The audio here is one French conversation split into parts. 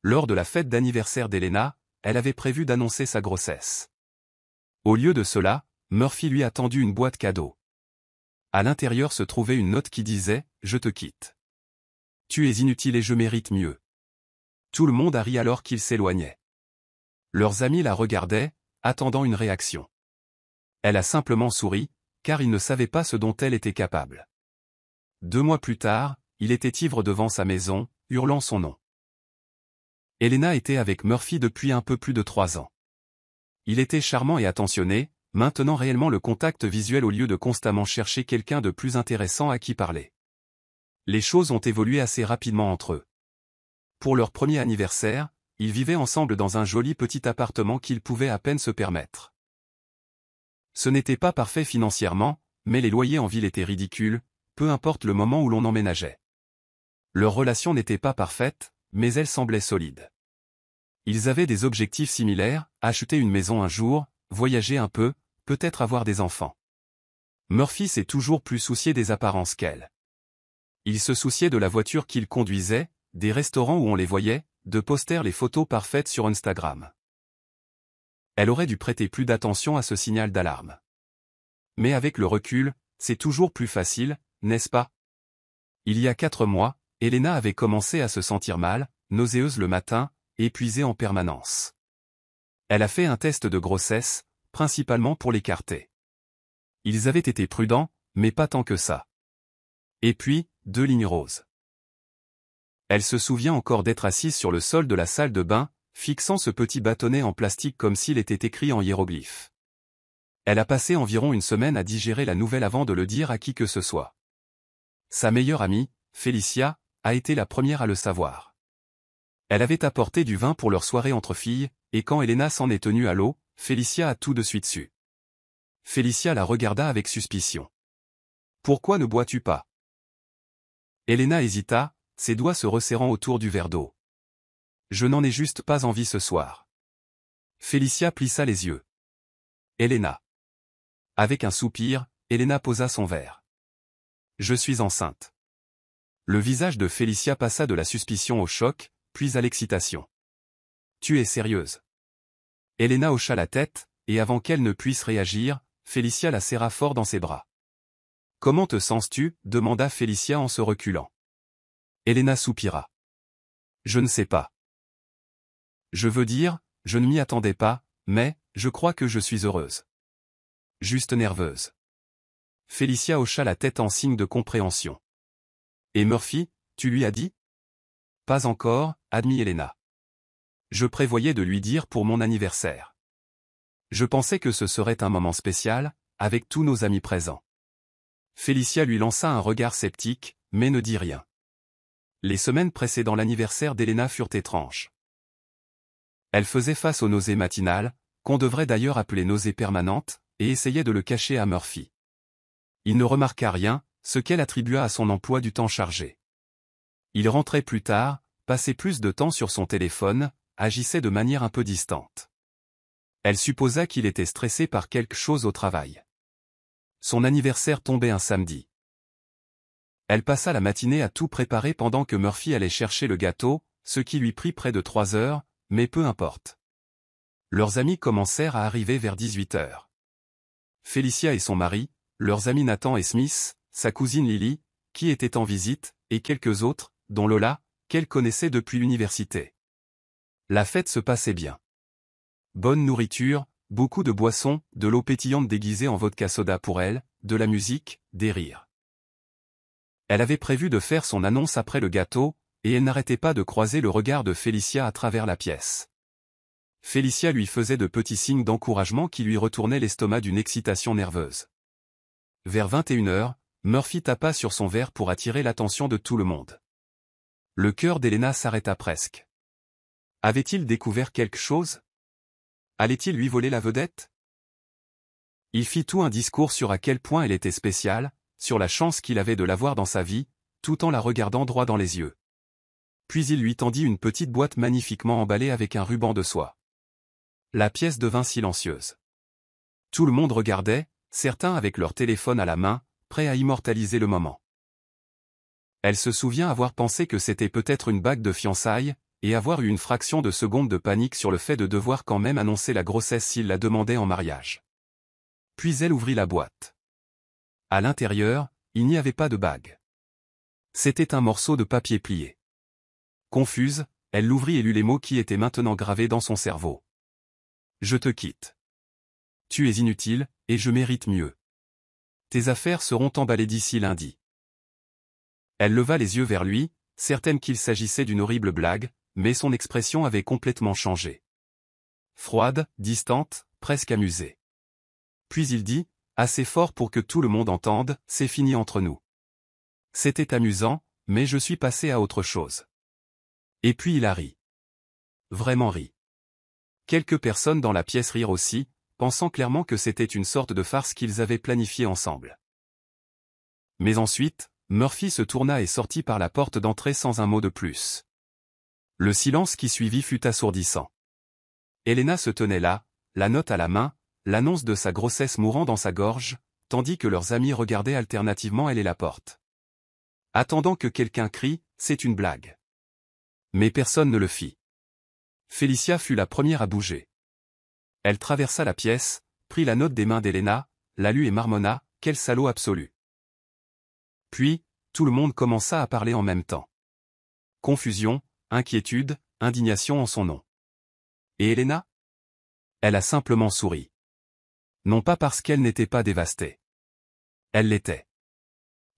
Lors de la fête d'anniversaire d'Elena, elle avait prévu d'annoncer sa grossesse. Au lieu de cela, Murphy lui a tendu une boîte cadeau. À l'intérieur se trouvait une note qui disait « Je te quitte. Tu es inutile et je mérite mieux ». Tout le monde a ri alors qu'ils s'éloignaient. Leurs amis la regardaient, attendant une réaction. Elle a simplement souri, car ils ne savaient pas ce dont elle était capable. 2 mois plus tard, il était ivre devant sa maison, hurlant son nom. Elena était avec Murphy depuis un peu plus de 3 ans. Il était charmant et attentionné, maintenant réellement le contact visuel au lieu de constamment chercher quelqu'un de plus intéressant à qui parler. Les choses ont évolué assez rapidement entre eux. Pour leur premier anniversaire, ils vivaient ensemble dans un joli petit appartement qu'ils pouvaient à peine se permettre. Ce n'était pas parfait financièrement, mais les loyers en ville étaient ridicules, peu importe le moment où l'on emménageait. Leur relation n'était pas parfaite, mais elle semblait solide. Ils avaient des objectifs similaires, acheter une maison un jour, voyager un peu, peut-être avoir des enfants. Murphy s'est toujours plus soucié des apparences qu'elle. Il se souciait de la voiture qu'il conduisait, des restaurants où on les voyait, de poster les photos parfaites sur Instagram. Elle aurait dû prêter plus d'attention à ce signal d'alarme. Mais avec le recul, c'est toujours plus facile, n'est-ce pas? Il y a 4 mois, Elena avait commencé à se sentir mal, nauséeuse le matin, épuisée en permanence. Elle a fait un test de grossesse, principalement pour l'écarter. Ils avaient été prudents, mais pas tant que ça. Et puis, 2 lignes roses. Elle se souvient encore d'être assise sur le sol de la salle de bain, fixant ce petit bâtonnet en plastique comme s'il était écrit en hiéroglyphes. Elle a passé environ une semaine à digérer la nouvelle avant de le dire à qui que ce soit. Sa meilleure amie, Felicia, a été la première à le savoir. Elle avait apporté du vin pour leur soirée entre filles, et quand Elena s'en est tenue à l'eau, Felicia a tout de suite su. Felicia la regarda avec suspicion. « Pourquoi ne bois-tu pas » Elena hésita, ses doigts se resserrant autour du verre d'eau. « Je n'en ai juste pas envie ce soir. » Felicia plissa les yeux. « Elena. » Avec un soupir, Elena posa son verre. « Je suis enceinte. » Le visage de Felicia passa de la suspicion au choc, puis à l'excitation. « Tu es sérieuse ?» Elena hocha la tête, et avant qu'elle ne puisse réagir, Felicia la serra fort dans ses bras. « Comment te sens-tu » demanda Felicia en se reculant. Elena soupira. « Je ne sais pas. Je veux dire, je ne m'y attendais pas, mais, je crois que je suis heureuse. Juste nerveuse. » Felicia hocha la tête en signe de compréhension. « Et Murphy, tu lui as dit ?» ?»« Pas encore, » admit Elena. « Je prévoyais de lui dire pour mon anniversaire. Je pensais que ce serait un moment spécial, avec tous nos amis présents. » Felicia lui lança un regard sceptique, mais ne dit rien. Les semaines précédant l'anniversaire d'Elena furent étranges. Elle faisait face aux nausées matinales, qu'on devrait d'ailleurs appeler nausées permanentes, et essayait de le cacher à Murphy. Il ne remarqua rien, ce qu'elle attribua à son emploi du temps chargé. Il rentrait plus tard, passait plus de temps sur son téléphone, agissait de manière un peu distante. Elle supposa qu'il était stressé par quelque chose au travail. Son anniversaire tombait un samedi. Elle passa la matinée à tout préparer pendant que Murphy allait chercher le gâteau, ce qui lui prit près de 3 heures, mais peu importe. Leurs amis commencèrent à arriver vers 18 heures. Felicia et son mari, leurs amis Nathan et Smith, sa cousine Lily, qui était en visite, et quelques autres, dont Lola, qu'elle connaissait depuis l'université. La fête se passait bien. Bonne nourriture, beaucoup de boissons, de l'eau pétillante déguisée en vodka soda pour elle, de la musique, des rires. Elle avait prévu de faire son annonce après le gâteau, et elle n'arrêtait pas de croiser le regard de Felicia à travers la pièce. Felicia lui faisait de petits signes d'encouragement qui lui retournaient l'estomac d'une excitation nerveuse. Vers 21 heures, Murphy tapa sur son verre pour attirer l'attention de tout le monde. Le cœur d'Elena s'arrêta presque. Avait-il découvert quelque chose? Allait-il lui voler la vedette? Il fit tout un discours sur à quel point elle était spéciale, sur la chance qu'il avait de l'avoir dans sa vie, tout en la regardant droit dans les yeux. Puis il lui tendit une petite boîte magnifiquement emballée avec un ruban de soie. La pièce devint silencieuse. Tout le monde regardait, certains avec leur téléphone à la main, prêts à immortaliser le moment. Elle se souvient avoir pensé que c'était peut-être une bague de fiançailles, et avoir eu une fraction de seconde de panique sur le fait de devoir quand même annoncer la grossesse s'il la demandait en mariage. Puis elle ouvrit la boîte. À l'intérieur, il n'y avait pas de bague. C'était un morceau de papier plié. Confuse, elle l'ouvrit et lut les mots qui étaient maintenant gravés dans son cerveau. Je te quitte. Tu es inutile, et je mérite mieux. Tes affaires seront emballées d'ici lundi. Elle leva les yeux vers lui, certaine qu'il s'agissait d'une horrible blague, mais son expression avait complètement changé. Froide, distante, presque amusée. Puis il dit, assez fort pour que tout le monde entende, c'est fini entre nous. C'était amusant, mais je suis passé à autre chose. Et puis il a ri. Vraiment ri. Quelques personnes dans la pièce rirent aussi, pensant clairement que c'était une sorte de farce qu'ils avaient planifiée ensemble. Mais ensuite, Murphy se tourna et sortit par la porte d'entrée sans un mot de plus. Le silence qui suivit fut assourdissant. Helena se tenait là, la note à la main, l'annonce de sa grossesse mourant dans sa gorge, tandis que leurs amis regardaient alternativement elle et la porte. Attendant que quelqu'un crie, c'est une blague. Mais personne ne le fit. Félicia fut la première à bouger. Elle traversa la pièce, prit la note des mains d'Helena, la lut et marmonna, quel salaud absolu. Puis, tout le monde commença à parler en même temps. Confusion, inquiétude, indignation en son nom. Et Helena? Elle a simplement souri. Non pas parce qu'elle n'était pas dévastée. Elle l'était.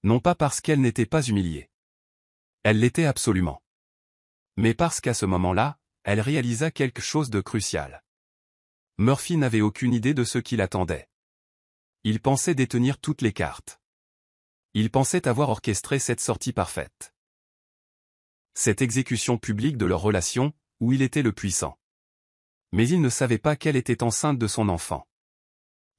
Non pas parce qu'elle n'était pas humiliée. Elle l'était absolument. Mais parce qu'à ce moment-là, elle réalisa quelque chose de crucial. Murphy n'avait aucune idée de ce qui l'attendait. Il pensait détenir toutes les cartes. Il pensait avoir orchestré cette sortie parfaite. Cette exécution publique de leur relation, où il était le puissant. Mais il ne savait pas qu'elle était enceinte de son enfant.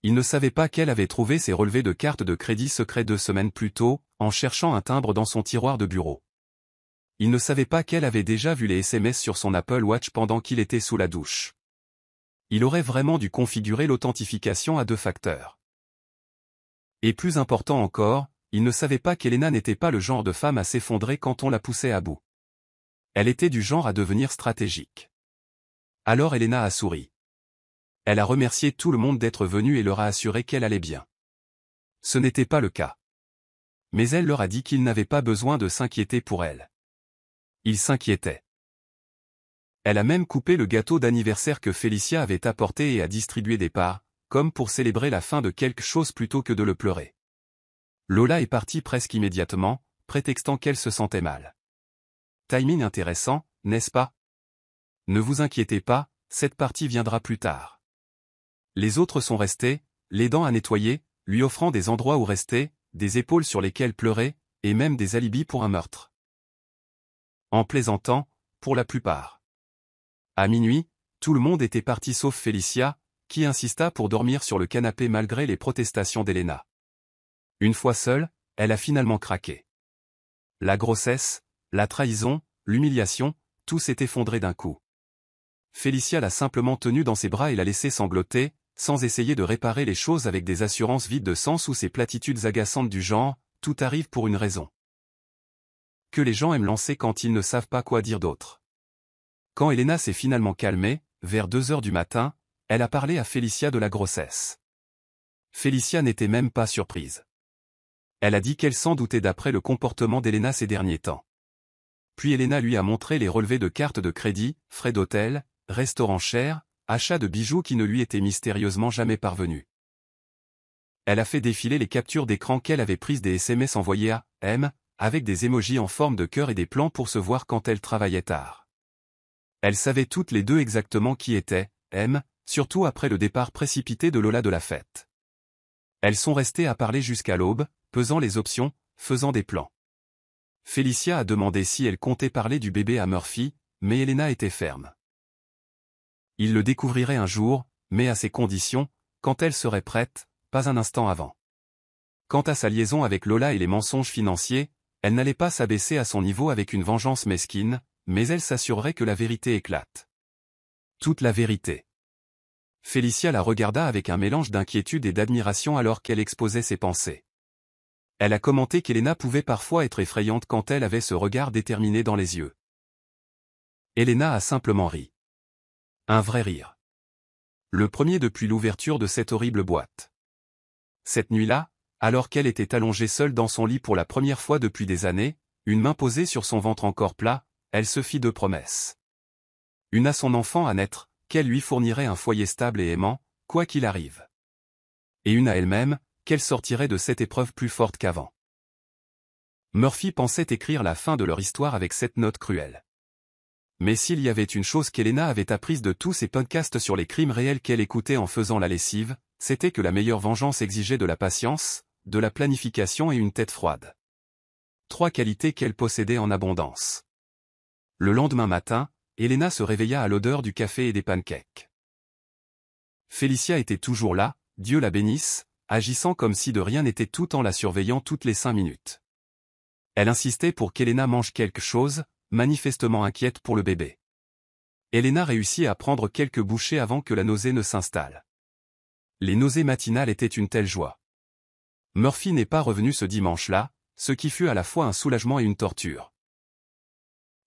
Il ne savait pas qu'elle avait trouvé ses relevés de cartes de crédit secrets 2 semaines plus tôt, en cherchant un timbre dans son tiroir de bureau. Il ne savait pas qu'elle avait déjà vu les SMS sur son Apple Watch pendant qu'il était sous la douche. Il aurait vraiment dû configurer l'authentification à 2 facteurs. Et plus important encore, il ne savait pas qu'Helena n'était pas le genre de femme à s'effondrer quand on la poussait à bout. Elle était du genre à devenir stratégique. Alors Helena a souri. Elle a remercié tout le monde d'être venu et leur a assuré qu'elle allait bien. Ce n'était pas le cas. Mais elle leur a dit qu'ils n'avaient pas besoin de s'inquiéter pour elle. Ils s'inquiétaient. Elle a même coupé le gâteau d'anniversaire que Félicia avait apporté et a distribué des parts, comme pour célébrer la fin de quelque chose plutôt que de le pleurer. Lola est partie presque immédiatement, prétextant qu'elle se sentait mal. Timing intéressant, n'est-ce pas? Ne vous inquiétez pas, cette partie viendra plus tard. Les autres sont restés, les dents à nettoyer, lui offrant des endroits où rester, des épaules sur lesquelles pleurer, et même des alibis pour un meurtre. En plaisantant, pour la plupart. À minuit, tout le monde était parti sauf Félicia, qui insista pour dormir sur le canapé malgré les protestations d'Helena. Une fois seule, elle a finalement craqué. La grossesse, la trahison, l'humiliation, tout s'est effondré d'un coup. Félicia l'a simplement tenue dans ses bras et l'a laissée sangloter, sans essayer de réparer les choses avec des assurances vides de sens ou ces platitudes agaçantes du genre « tout arrive pour une raison ». Que les gens aiment lancer quand ils ne savent pas quoi dire d'autre. Quand Helena s'est finalement calmée, vers 2 heures du matin, elle a parlé à Félicia de la grossesse. Félicia n'était même pas surprise. Elle a dit qu'elle s'en doutait d'après le comportement d'Helena ces derniers temps. Puis Helena lui a montré les relevés de cartes de crédit, frais d'hôtel, restaurants chers, achats de bijoux qui ne lui étaient mystérieusement jamais parvenus. Elle a fait défiler les captures d'écran qu'elle avait prises des SMS envoyés à M, avec des émojis en forme de cœur et des plans pour se voir quand elle travaillait tard. Elles savaient toutes les deux exactement qui était M, surtout après le départ précipité de Lola de la fête. Elles sont restées à parler jusqu'à l'aube, pesant les options, faisant des plans. Félicia a demandé si elle comptait parler du bébé à Murphy, mais Helena était ferme. Il le découvrirait un jour, mais à ses conditions, quand elle serait prête, pas un instant avant. Quant à sa liaison avec Lola et les mensonges financiers, elle n'allait pas s'abaisser à son niveau avec une vengeance mesquine, mais elle s'assurerait que la vérité éclate. Toute la vérité. Félicia la regarda avec un mélange d'inquiétude et d'admiration alors qu'elle exposait ses pensées. Elle a commenté qu'Helena pouvait parfois être effrayante quand elle avait ce regard déterminé dans les yeux. Elena a simplement ri. Un vrai rire. Le premier depuis l'ouverture de cette horrible boîte. Cette nuit-là, alors qu'elle était allongée seule dans son lit pour la première fois depuis des années, une main posée sur son ventre encore plat, elle se fit deux promesses. Une à son enfant à naître, qu'elle lui fournirait un foyer stable et aimant, quoi qu'il arrive. Et une à elle-même, qu'elle sortirait de cette épreuve plus forte qu'avant. Murphy pensait écrire la fin de leur histoire avec cette note cruelle. Mais s'il y avait une chose qu'Elena avait apprise de tous ces podcasts sur les crimes réels qu'elle écoutait en faisant la lessive, c'était que la meilleure vengeance exigeait de la patience, de la planification et une tête froide. Trois qualités qu'elle possédait en abondance. Le lendemain matin, Elena se réveilla à l'odeur du café et des pancakes. Félicia était toujours là, Dieu la bénisse, agissant comme si de rien n'était tout en la surveillant toutes les 5 minutes. Elle insistait pour qu'Elena mange quelque chose, manifestement inquiète pour le bébé. Elena réussit à prendre quelques bouchées avant que la nausée ne s'installe. Les nausées matinales étaient une telle joie. Murphy n'est pas revenu ce dimanche-là, ce qui fut à la fois un soulagement et une torture.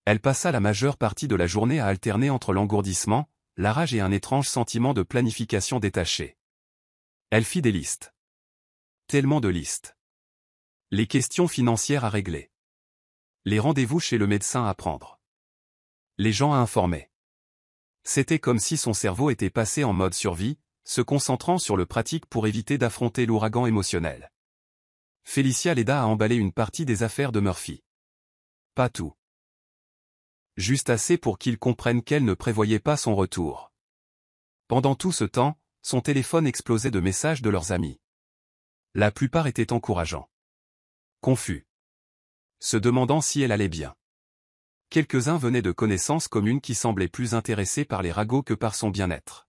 Elle passa la majeure partie de la journée à alterner entre l'engourdissement, la rage et un étrange sentiment de planification détachée. Elle fit des listes. Tellement de listes. Les questions financières à régler. Les rendez-vous chez le médecin à prendre. Les gens à informer. C'était comme si son cerveau était passé en mode survie, se concentrant sur le pratique pour éviter d'affronter l'ouragan émotionnel. Félicia l'aida à emballer une partie des affaires de Murphy. Pas tout. Juste assez pour qu'il comprenne qu'elle ne prévoyait pas son retour. Pendant tout ce temps, son téléphone explosait de messages de leurs amis. La plupart étaient encourageants. Confus. Se demandant si elle allait bien. Quelques-uns venaient de connaissances communes qui semblaient plus intéressées par les ragots que par son bien-être.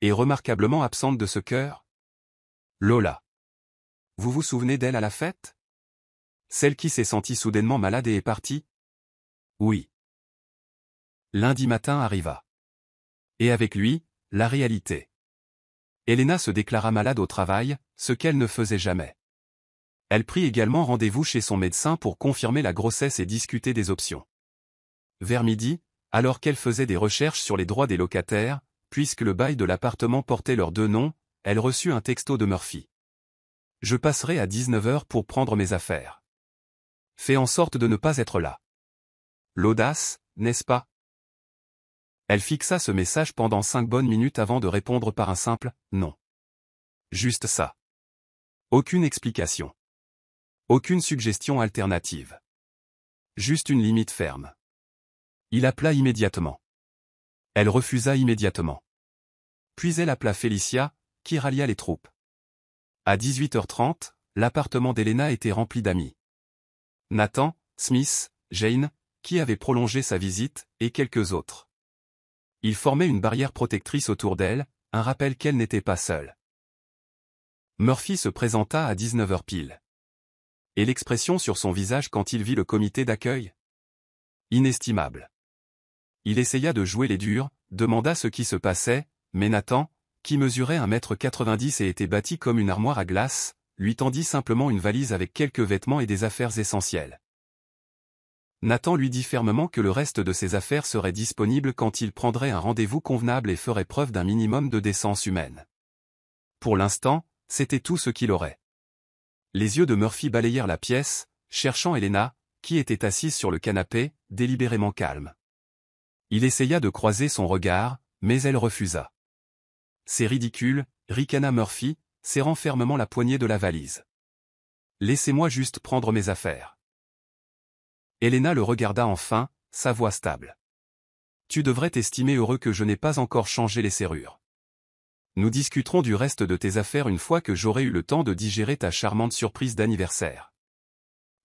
Et remarquablement absente de ce cœur. Lola. Vous vous souvenez d'elle à la fête? Celle qui s'est sentie soudainement malade et est partie? Oui. Lundi matin arriva. Et avec lui, la réalité. Elena se déclara malade au travail, ce qu'elle ne faisait jamais. Elle prit également rendez-vous chez son médecin pour confirmer la grossesse et discuter des options. Vers midi, alors qu'elle faisait des recherches sur les droits des locataires, puisque le bail de l'appartement portait leurs deux noms, elle reçut un texto de Murphy. Je passerai à 19h pour prendre mes affaires. Fais en sorte de ne pas être là. L'audace, n'est-ce pas? Elle fixa ce message pendant 5 bonnes minutes avant de répondre par un simple « non ». Juste ça. Aucune explication. Aucune suggestion alternative. Juste une limite ferme. Il appela immédiatement. Elle refusa immédiatement. Puis elle appela Félicia, qui rallia les troupes. À 18h30, l'appartement d'Elena était rempli d'amis. Nathan, Smith, Jane, qui avait prolongé sa visite, et quelques autres. Ils formaient une barrière protectrice autour d'elle, un rappel qu'elle n'était pas seule. Murphy se présenta à 19h pile. Et l'expression sur son visage quand il vit le comité d'accueil? Inestimable. Il essaya de jouer les durs, demanda ce qui se passait, mais Nathan, qui mesurait 1,90 m et était bâti comme une armoire à glace, lui tendit simplement une valise avec quelques vêtements et des affaires essentielles. Nathan lui dit fermement que le reste de ses affaires serait disponible quand il prendrait un rendez-vous convenable et ferait preuve d'un minimum de décence humaine. Pour l'instant, c'était tout ce qu'il aurait. Les yeux de Murphy balayèrent la pièce, cherchant Elena, qui était assise sur le canapé, délibérément calme. Il essaya de croiser son regard, mais elle refusa. C'est ridicule, ricana Murphy, serrant fermement la poignée de la valise. Laissez-moi juste prendre mes affaires. Elena le regarda enfin, sa voix stable. Tu devrais t'estimer heureux que je n'ai pas encore changé les serrures. Nous discuterons du reste de tes affaires une fois que j'aurai eu le temps de digérer ta charmante surprise d'anniversaire.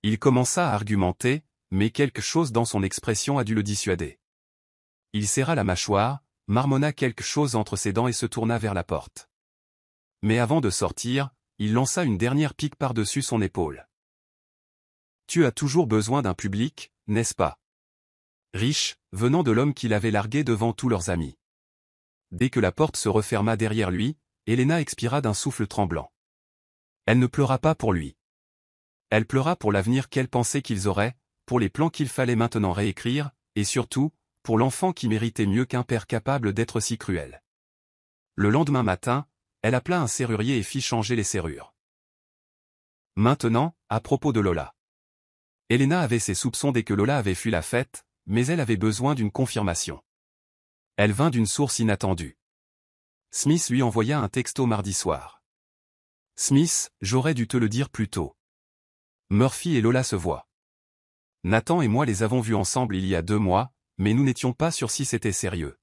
Il commença à argumenter, mais quelque chose dans son expression a dû le dissuader. Il serra la mâchoire, marmonna quelque chose entre ses dents et se tourna vers la porte. Mais avant de sortir, il lança une dernière pique par-dessus son épaule. Tu as toujours besoin d'un public, n'est-ce pas? Riche, venant de l'homme qu'il avait largué devant tous leurs amis. Dès que la porte se referma derrière lui, Elena expira d'un souffle tremblant. Elle ne pleura pas pour lui. Elle pleura pour l'avenir qu'elle pensait qu'ils auraient, pour les plans qu'il fallait maintenant réécrire, et surtout, pour l'enfant qui méritait mieux qu'un père capable d'être si cruel. Le lendemain matin, elle appela un serrurier et fit changer les serrures. Maintenant, à propos de Lola. Elena avait ses soupçons dès que Lola avait fui la fête, mais elle avait besoin d'une confirmation. Elle vint d'une source inattendue. Smith lui envoya un texto mardi soir. Smith, j'aurais dû te le dire plus tôt. Murphy et Lola se voient. Nathan et moi les avons vus ensemble il y a 2 mois, mais nous n'étions pas sûrs si c'était sérieux.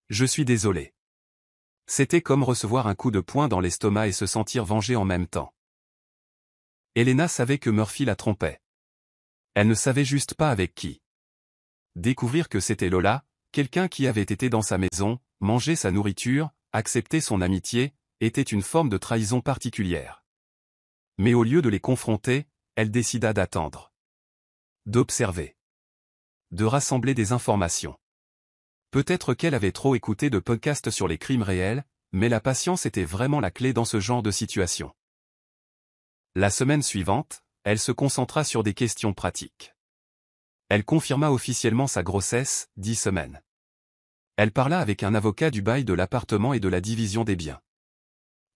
Je suis désolé. C'était comme recevoir un coup de poing dans l'estomac et se sentir vengé en même temps. Elena savait que Murphy la trompait. Elle ne savait juste pas avec qui. Découvrir que c'était Lola, quelqu'un qui avait été dans sa maison, mangé sa nourriture, accepté son amitié, était une forme de trahison particulière. Mais au lieu de les confronter, elle décida d'attendre. D'observer. De rassembler des informations. Peut-être qu'elle avait trop écouté de podcasts sur les crimes réels, mais la patience était vraiment la clé dans ce genre de situation. La semaine suivante, elle se concentra sur des questions pratiques. Elle confirma officiellement sa grossesse, 10 semaines. Elle parla avec un avocat du bail de l'appartement et de la division des biens.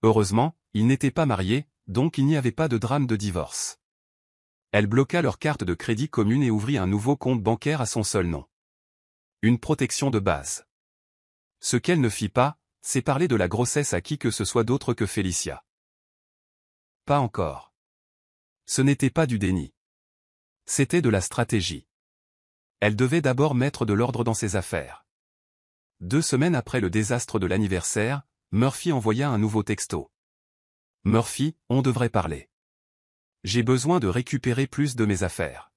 Heureusement, ils n'étaient pas mariés, donc il n'y avait pas de drame de divorce. Elle bloqua leur carte de crédit commune et ouvrit un nouveau compte bancaire à son seul nom. Une protection de base. Ce qu'elle ne fit pas, c'est parler de la grossesse à qui que ce soit d'autre que Félicia. Pas encore. Ce n'était pas du déni. C'était de la stratégie. Elle devait d'abord mettre de l'ordre dans ses affaires. 2 semaines après le désastre de l'anniversaire, Murphy envoya un nouveau texto. Murphy, on devrait parler. J'ai besoin de récupérer plus de mes affaires.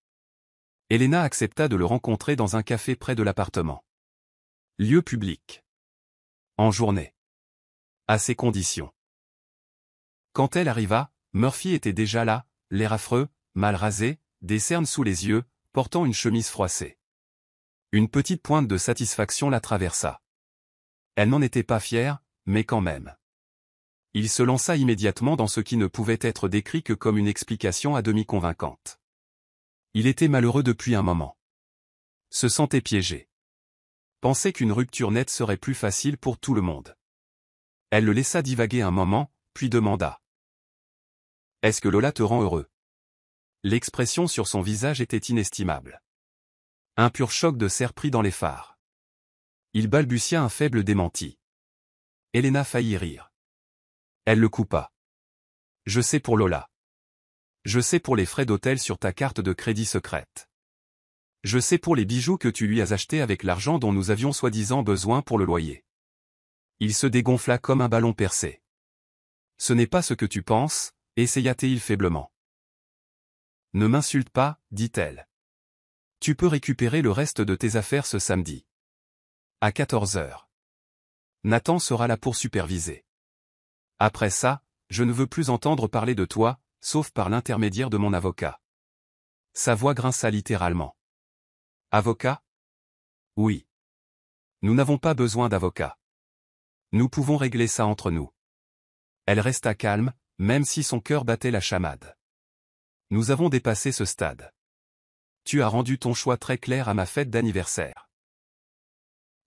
Elena accepta de le rencontrer dans un café près de l'appartement. Lieu public. En journée. À ces conditions. Quand elle arriva, Murphy était déjà là, l'air affreux, mal rasé, des cernes sous les yeux, portant une chemise froissée. Une petite pointe de satisfaction la traversa. Elle n'en était pas fière, mais quand même. Il se lança immédiatement dans ce qui ne pouvait être décrit que comme une explication à demi convaincante. Il était malheureux depuis un moment. Se sentait piégé. Pensait qu'une rupture nette serait plus facile pour tout le monde. Elle le laissa divaguer un moment, puis demanda. Est-ce que Lola te rend heureux? L'expression sur son visage était inestimable. Un pur choc de cerf pris dans les phares. Il balbutia un faible démenti. Elena faillit rire. Elle le coupa. Je sais pour Lola. Je sais pour les frais d'hôtel sur ta carte de crédit secrète. Je sais pour les bijoux que tu lui as achetés avec l'argent dont nous avions soi-disant besoin pour le loyer. Il se dégonfla comme un ballon percé. Ce n'est pas ce que tu penses, essaya-t-il faiblement. Ne m'insulte pas, dit-elle. Tu peux récupérer le reste de tes affaires ce samedi. À 14 heures. Nathan sera là pour superviser. Après ça, je ne veux plus entendre parler de toi, sauf par l'intermédiaire de mon avocat. Sa voix grinça littéralement. Avocat? Oui. Nous n'avons pas besoin d'avocat. Nous pouvons régler ça entre nous. Elle resta calme, même si son cœur battait la chamade. Nous avons dépassé ce stade. Tu as rendu ton choix très clair à ma fête d'anniversaire.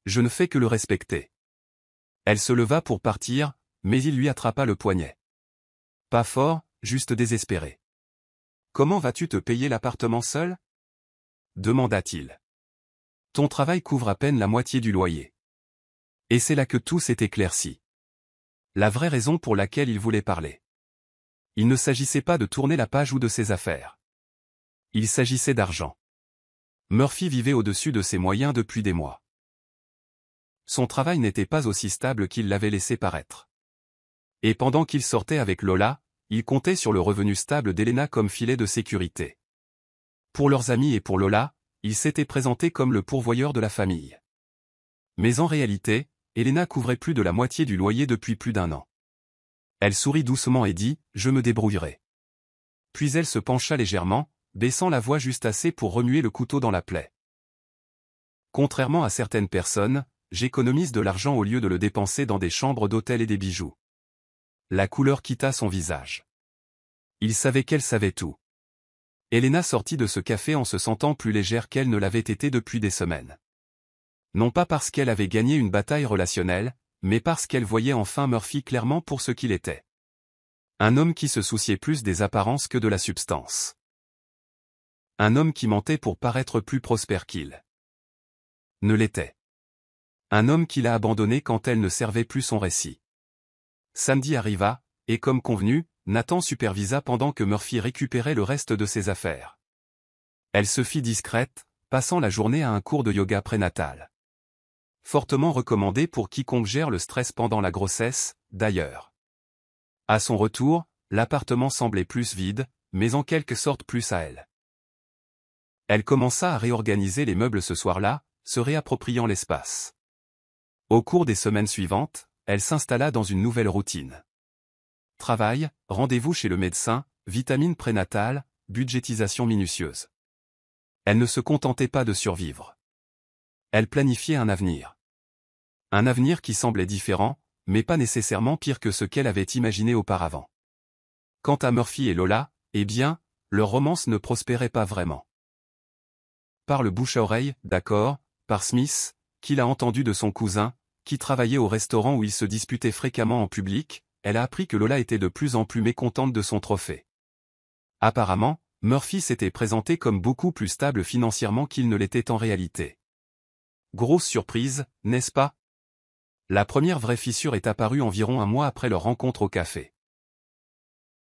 Je ne fais que le respecter. Elle se leva pour partir, mais il lui attrapa le poignet. Pas fort, juste désespéré. Comment vas-tu te payer l'appartement seul? Demanda-t-il. Ton travail couvre à peine la moitié du loyer. Et c'est là que tout s'est éclairci. La vraie raison pour laquelle il voulait parler. Il ne s'agissait pas de tourner la page ou de ses affaires. Il s'agissait d'argent. Murphy vivait au-dessus de ses moyens depuis des mois. Son travail n'était pas aussi stable qu'il l'avait laissé paraître. Et pendant qu'il sortait avec Lola, il comptait sur le revenu stable d'Elena comme filet de sécurité. Pour leurs amis et pour Lola, il s'était présenté comme le pourvoyeur de la famille. Mais en réalité, Elena couvrait plus de la moitié du loyer depuis plus d'1 an. Elle sourit doucement et dit « Je me débrouillerai ». Puis elle se pencha légèrement, baissant la voix juste assez pour remuer le couteau dans la plaie. Contrairement à certaines personnes, j'économise de l'argent au lieu de le dépenser dans des chambres d'hôtel et des bijoux. La couleur quitta son visage. Il savait qu'elle savait tout. Elena sortit de ce café en se sentant plus légère qu'elle ne l'avait été depuis des semaines. Non pas parce qu'elle avait gagné une bataille relationnelle, mais parce qu'elle voyait enfin Murphy clairement pour ce qu'il était. Un homme qui se souciait plus des apparences que de la substance. Un homme qui mentait pour paraître plus prospère qu'il ne l'était. Un homme qui l'a abandonné quand elle ne servait plus son récit. Samedi arriva, et comme convenu, Nathan supervisa pendant que Murphy récupérait le reste de ses affaires. Elle se fit discrète, passant la journée à un cours de yoga prénatal. Fortement recommandé pour quiconque gère le stress pendant la grossesse, d'ailleurs. À son retour, l'appartement semblait plus vide, mais en quelque sorte plus à elle. Elle commença à réorganiser les meubles ce soir-là, se réappropriant l'espace. Au cours des semaines suivantes, elle s'installa dans une nouvelle routine. Travail, rendez-vous chez le médecin, vitamines prénatales, budgétisation minutieuse. Elle ne se contentait pas de survivre. Elle planifiait un avenir. Un avenir qui semblait différent, mais pas nécessairement pire que ce qu'elle avait imaginé auparavant. Quant à Murphy et Lola, eh bien, leur romance ne prospérait pas vraiment. Par le bouche à oreille, d'accord, par Smith, qu'il a entendu de son cousin, qui travaillait au restaurant où ils se disputaient fréquemment en public, elle a appris que Lola était de plus en plus mécontente de son trophée. Apparemment, Murphy s'était présenté comme beaucoup plus stable financièrement qu'il ne l'était en réalité. Grosse surprise, n'est-ce pas? La première vraie fissure est apparue environ un mois après leur rencontre au café.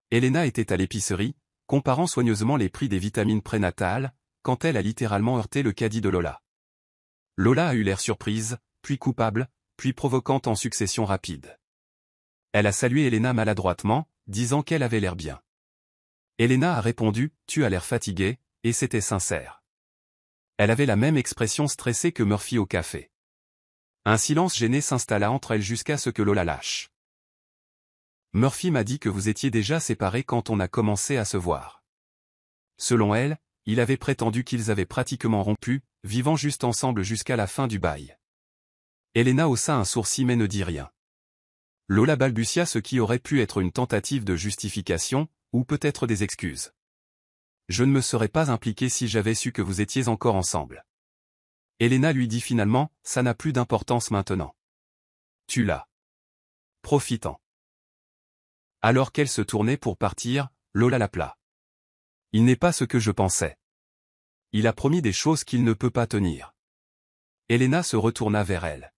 Elena était à l'épicerie, comparant soigneusement les prix des vitamines prénatales, quand elle a littéralement heurté le caddie de Lola. Lola a eu l'air surprise, puis coupable, puis provocante en succession rapide. Elle a salué Elena maladroitement, disant qu'elle avait l'air bien. Elena a répondu « Tu as l'air fatiguée », et c'était sincère. Elle avait la même expression stressée que Murphy au café. Un silence gêné s'installa entre elles jusqu'à ce que Lola lâche. Murphy m'a dit que vous étiez déjà séparés quand on a commencé à se voir. Selon elle, il avait prétendu qu'ils avaient pratiquement rompu, vivant juste ensemble jusqu'à la fin du bail. Elena haussa un sourcil mais ne dit rien. Lola balbutia ce qui aurait pu être une tentative de justification, ou peut-être des excuses. Je ne me serais pas impliqué si j'avais su que vous étiez encore ensemble. Elena lui dit finalement, ça n'a plus d'importance maintenant. Tu l'as. Profitant. Alors qu'elle se tournait pour partir, Lola l'appela. Il n'est pas ce que je pensais. Il a promis des choses qu'il ne peut pas tenir. Elena se retourna vers elle.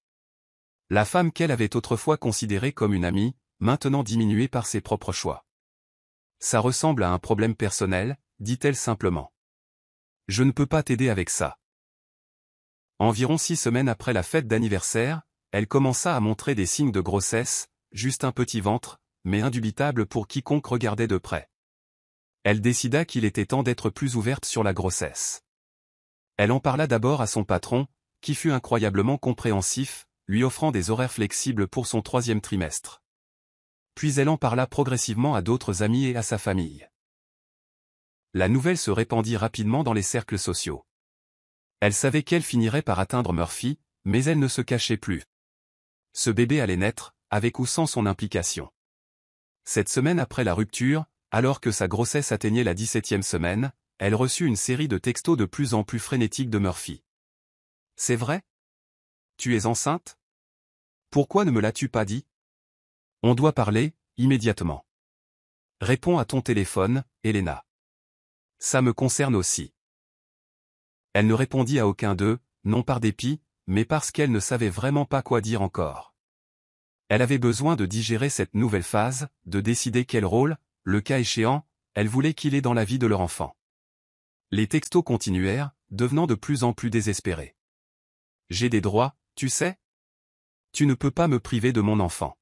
La femme qu'elle avait autrefois considérée comme une amie, maintenant diminuée par ses propres choix. Ça ressemble à un problème personnel, dit-elle simplement. Je ne peux pas t'aider avec ça. Environ 6 semaines après la fête d'anniversaire, elle commença à montrer des signes de grossesse, juste un petit ventre, mais indubitable pour quiconque regardait de près. Elle décida qu'il était temps d'être plus ouverte sur la grossesse. Elle en parla d'abord à son patron, qui fut incroyablement compréhensif, lui offrant des horaires flexibles pour son 3e trimestre. Puis elle en parla progressivement à d'autres amis et à sa famille. La nouvelle se répandit rapidement dans les cercles sociaux. Elle savait qu'elle finirait par atteindre Murphy, mais elle ne se cachait plus. Ce bébé allait naître, avec ou sans son implication. Cette semaine après la rupture, alors que sa grossesse atteignait la 17e semaine, elle reçut une série de textos de plus en plus frénétiques de Murphy. « C'est vrai? Tu es enceinte? Pourquoi ne me l'as-tu pas dit? On doit parler, immédiatement. Réponds à ton téléphone, Elena. Ça me concerne aussi. » Elle ne répondit à aucun d'eux, non par dépit, mais parce qu'elle ne savait vraiment pas quoi dire encore. Elle avait besoin de digérer cette nouvelle phase, de décider quel rôle, le cas échéant, elle voulait qu'il ait dans la vie de leur enfant. Les textos continuèrent, devenant de plus en plus désespérés. J'ai des droits, tu sais? Tu ne peux pas me priver de mon enfant.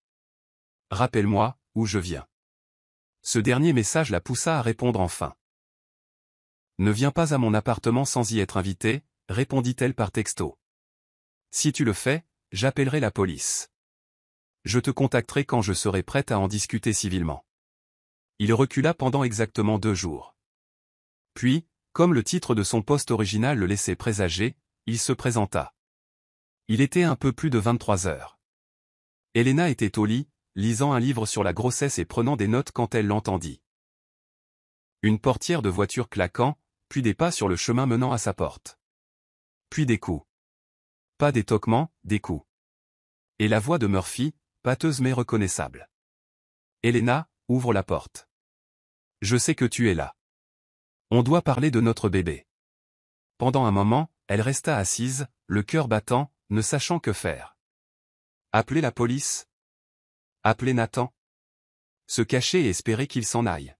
Rappelle-moi, où je viens. Ce dernier message la poussa à répondre enfin. Ne viens pas à mon appartement sans y être invité, répondit-elle par texto. Si tu le fais, j'appellerai la police. Je te contacterai quand je serai prête à en discuter civilement. Il recula pendant exactement 2 jours. Puis, comme le titre de son poste original le laissait présager, il se présenta. Il était un peu plus de 23 heures. Elena était au lit, lisant un livre sur la grossesse et prenant des notes quand elle l'entendit. Une portière de voiture claquant, puis des pas sur le chemin menant à sa porte. Puis des coups. Pas d'étoquement, des coups. Et la voix de Murphy, pâteuse mais reconnaissable. Elena, ouvre la porte. Je sais que tu es là. On doit parler de notre bébé. Pendant un moment, elle resta assise, le cœur battant, ne sachant que faire. Appeler la police? Appeler Nathan? Se cacher et espérer qu'il s'en aille.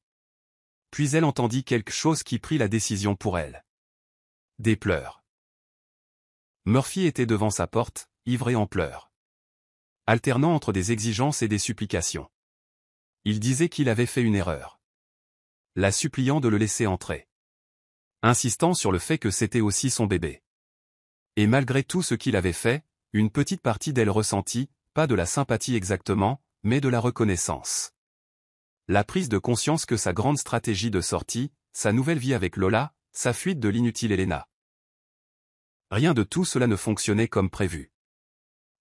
Puis elle entendit quelque chose qui prit la décision pour elle. Des pleurs. Murphy était devant sa porte, ivré en pleurs. Alternant entre des exigences et des supplications. Il disait qu'il avait fait une erreur. La suppliant de le laisser entrer. Insistant sur le fait que c'était aussi son bébé. Et malgré tout ce qu'il avait fait, une petite partie d'elle ressentit, pas de la sympathie exactement, mais de la reconnaissance. La prise de conscience que sa grande stratégie de sortie, sa nouvelle vie avec Lola, sa fuite de l'inutile Elena. Rien de tout cela ne fonctionnait comme prévu.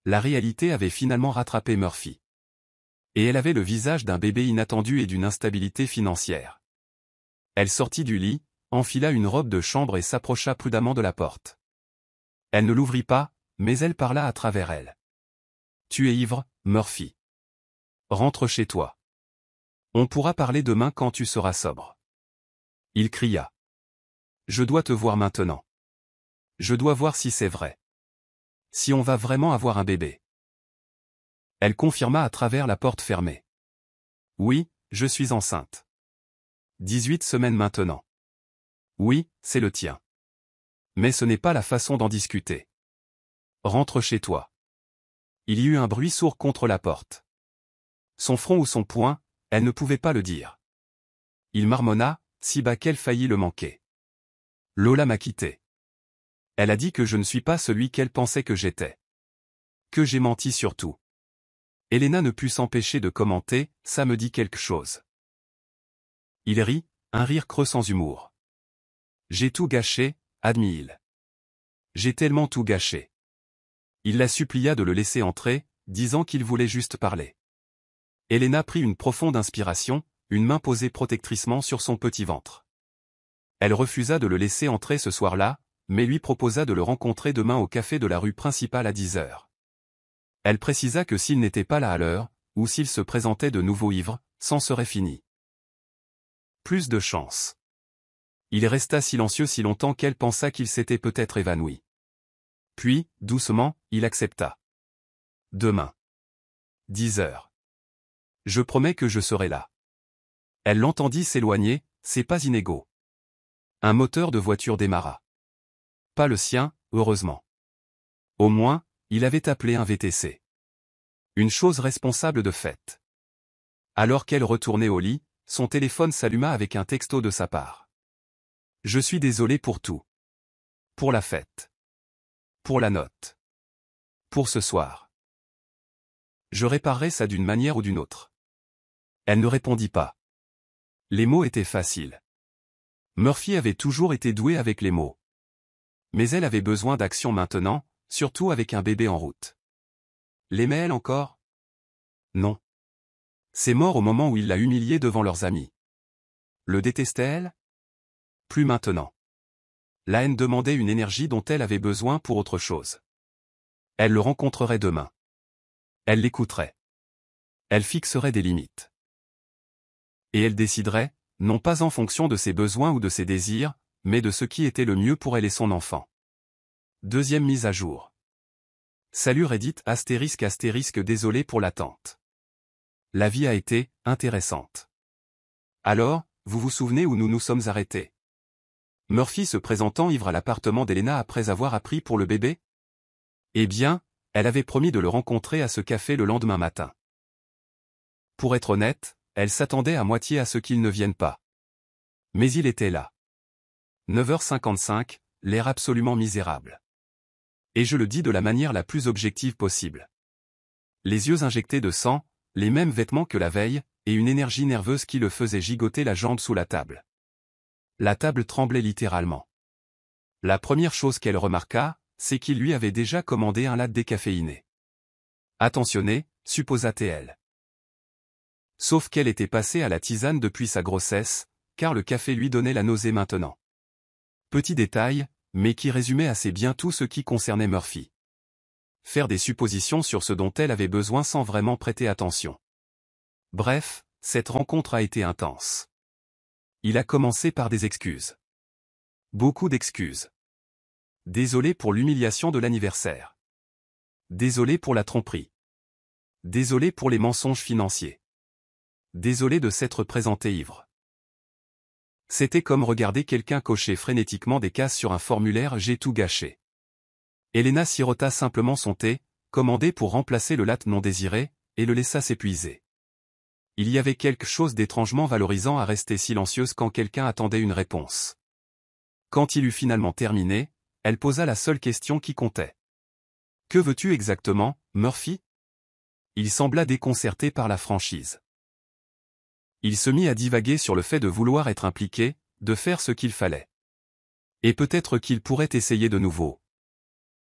La réalité avait finalement rattrapé Murphy. Et elle avait le visage d'un bébé inattendu et d'une instabilité financière. Elle sortit du lit, enfila une robe de chambre et s'approcha prudemment de la porte. Elle ne l'ouvrit pas, mais elle parla à travers elle. « Tu es ivre, Murphy. Rentre chez toi. On pourra parler demain quand tu seras sobre. » Il cria. « Je dois te voir maintenant. Je dois voir si c'est vrai. Si on va vraiment avoir un bébé. » Elle confirma à travers la porte fermée. « Oui, je suis enceinte. 18 semaines maintenant. Oui, c'est le tien. Mais ce n'est pas la façon d'en discuter. Rentre chez toi. » Il y eut un bruit sourd contre la porte. Son front ou son poing, elle ne pouvait pas le dire. Il marmonna, si bas qu'elle faillit le manquer. « Lola m'a quitté. Elle a dit que je ne suis pas celui qu'elle pensait que j'étais. Que j'ai menti surtout. » Elena ne put s'empêcher de commenter, « Ça me dit quelque chose. » Il rit, un rire creux sans humour. « J'ai tout gâché, » admit-il. « J'ai tellement tout gâché. » Il la supplia de le laisser entrer, disant qu'il voulait juste parler. Elena prit une profonde inspiration, une main posée protectriquement sur son petit ventre. Elle refusa de le laisser entrer ce soir-là, mais lui proposa de le rencontrer demain au café de la rue principale à 10 heures. Elle précisa que s'il n'était pas là à l'heure, ou s'il se présentait de nouveau ivre, c'en serait fini. Plus de chance. Il resta silencieux si longtemps qu'elle pensa qu'il s'était peut-être évanoui. Puis, doucement, il accepta. Demain. 10 heures. Je promets que je serai là. Elle l'entendit s'éloigner, ses pas inégaux. Un moteur de voiture démarra. Pas le sien, heureusement. Au moins, il avait appelé un VTC. Une chose responsable de fait. Alors qu'elle retournait au lit, son téléphone s'alluma avec un texto de sa part. Je suis désolé pour tout. Pour la fête. Pour la note. Pour ce soir. Je réparerai ça d'une manière ou d'une autre. Elle ne répondit pas. Les mots étaient faciles. Murphy avait toujours été doué avec les mots. Mais elle avait besoin d'action maintenant, surtout avec un bébé en route. L'aimait-elle encore? Non. C'est mort au moment où il l'a humiliée devant leurs amis. Le détestait-elle? Plus maintenant. La haine demandait une énergie dont elle avait besoin pour autre chose. Elle le rencontrerait demain. Elle l'écouterait. Elle fixerait des limites. Et elle déciderait, non pas en fonction de ses besoins ou de ses désirs, mais de ce qui était le mieux pour elle et son enfant. Deuxième mise à jour. Salut Reddit *** désolé pour l'attente. La vie a été intéressante. Alors, vous vous souvenez où nous nous sommes arrêtés? Murphy se présentant ivre à l'appartement d'Elena après avoir appris pour le bébé? Eh bien, elle avait promis de le rencontrer à ce café le lendemain matin. Pour être honnête, elle s'attendait à moitié à ce qu'il ne vienne pas. Mais il était là. 9h55, l'air absolument misérable. Et je le dis de la manière la plus objective possible. Les yeux injectés de sang, les mêmes vêtements que la veille, et une énergie nerveuse qui le faisait gigoter la jambe sous la table. La table tremblait littéralement. La première chose qu'elle remarqua, c'est qu'il lui avait déjà commandé un latte décaféiné. Attentionné, supposa-t-elle. Sauf qu'elle était passée à la tisane depuis sa grossesse, car le café lui donnait la nausée maintenant. Petit détail, mais qui résumait assez bien tout ce qui concernait Murphy. faire des suppositions sur ce dont elle avait besoin sans vraiment prêter attention. Bref, cette rencontre a été intense. Il a commencé par des excuses. Beaucoup d'excuses. Désolé pour l'humiliation de l'anniversaire. Désolé pour la tromperie. Désolé pour les mensonges financiers. Désolé de s'être présenté ivre. C'était comme regarder quelqu'un cocher frénétiquement des cases sur un formulaire « J'ai tout gâché ». Elena sirota simplement son thé, commandé pour remplacer le latte non désiré, et le laissa s'épuiser. Il y avait quelque chose d'étrangement valorisant à rester silencieuse quand quelqu'un attendait une réponse. Quand il eut finalement terminé, elle posa la seule question qui comptait. « Que veux-tu exactement, Murphy ?» Il sembla déconcerté par la franchise. Il se mit à divaguer sur le fait de vouloir être impliqué, de faire ce qu'il fallait. Et peut-être qu'il pourrait essayer de nouveau.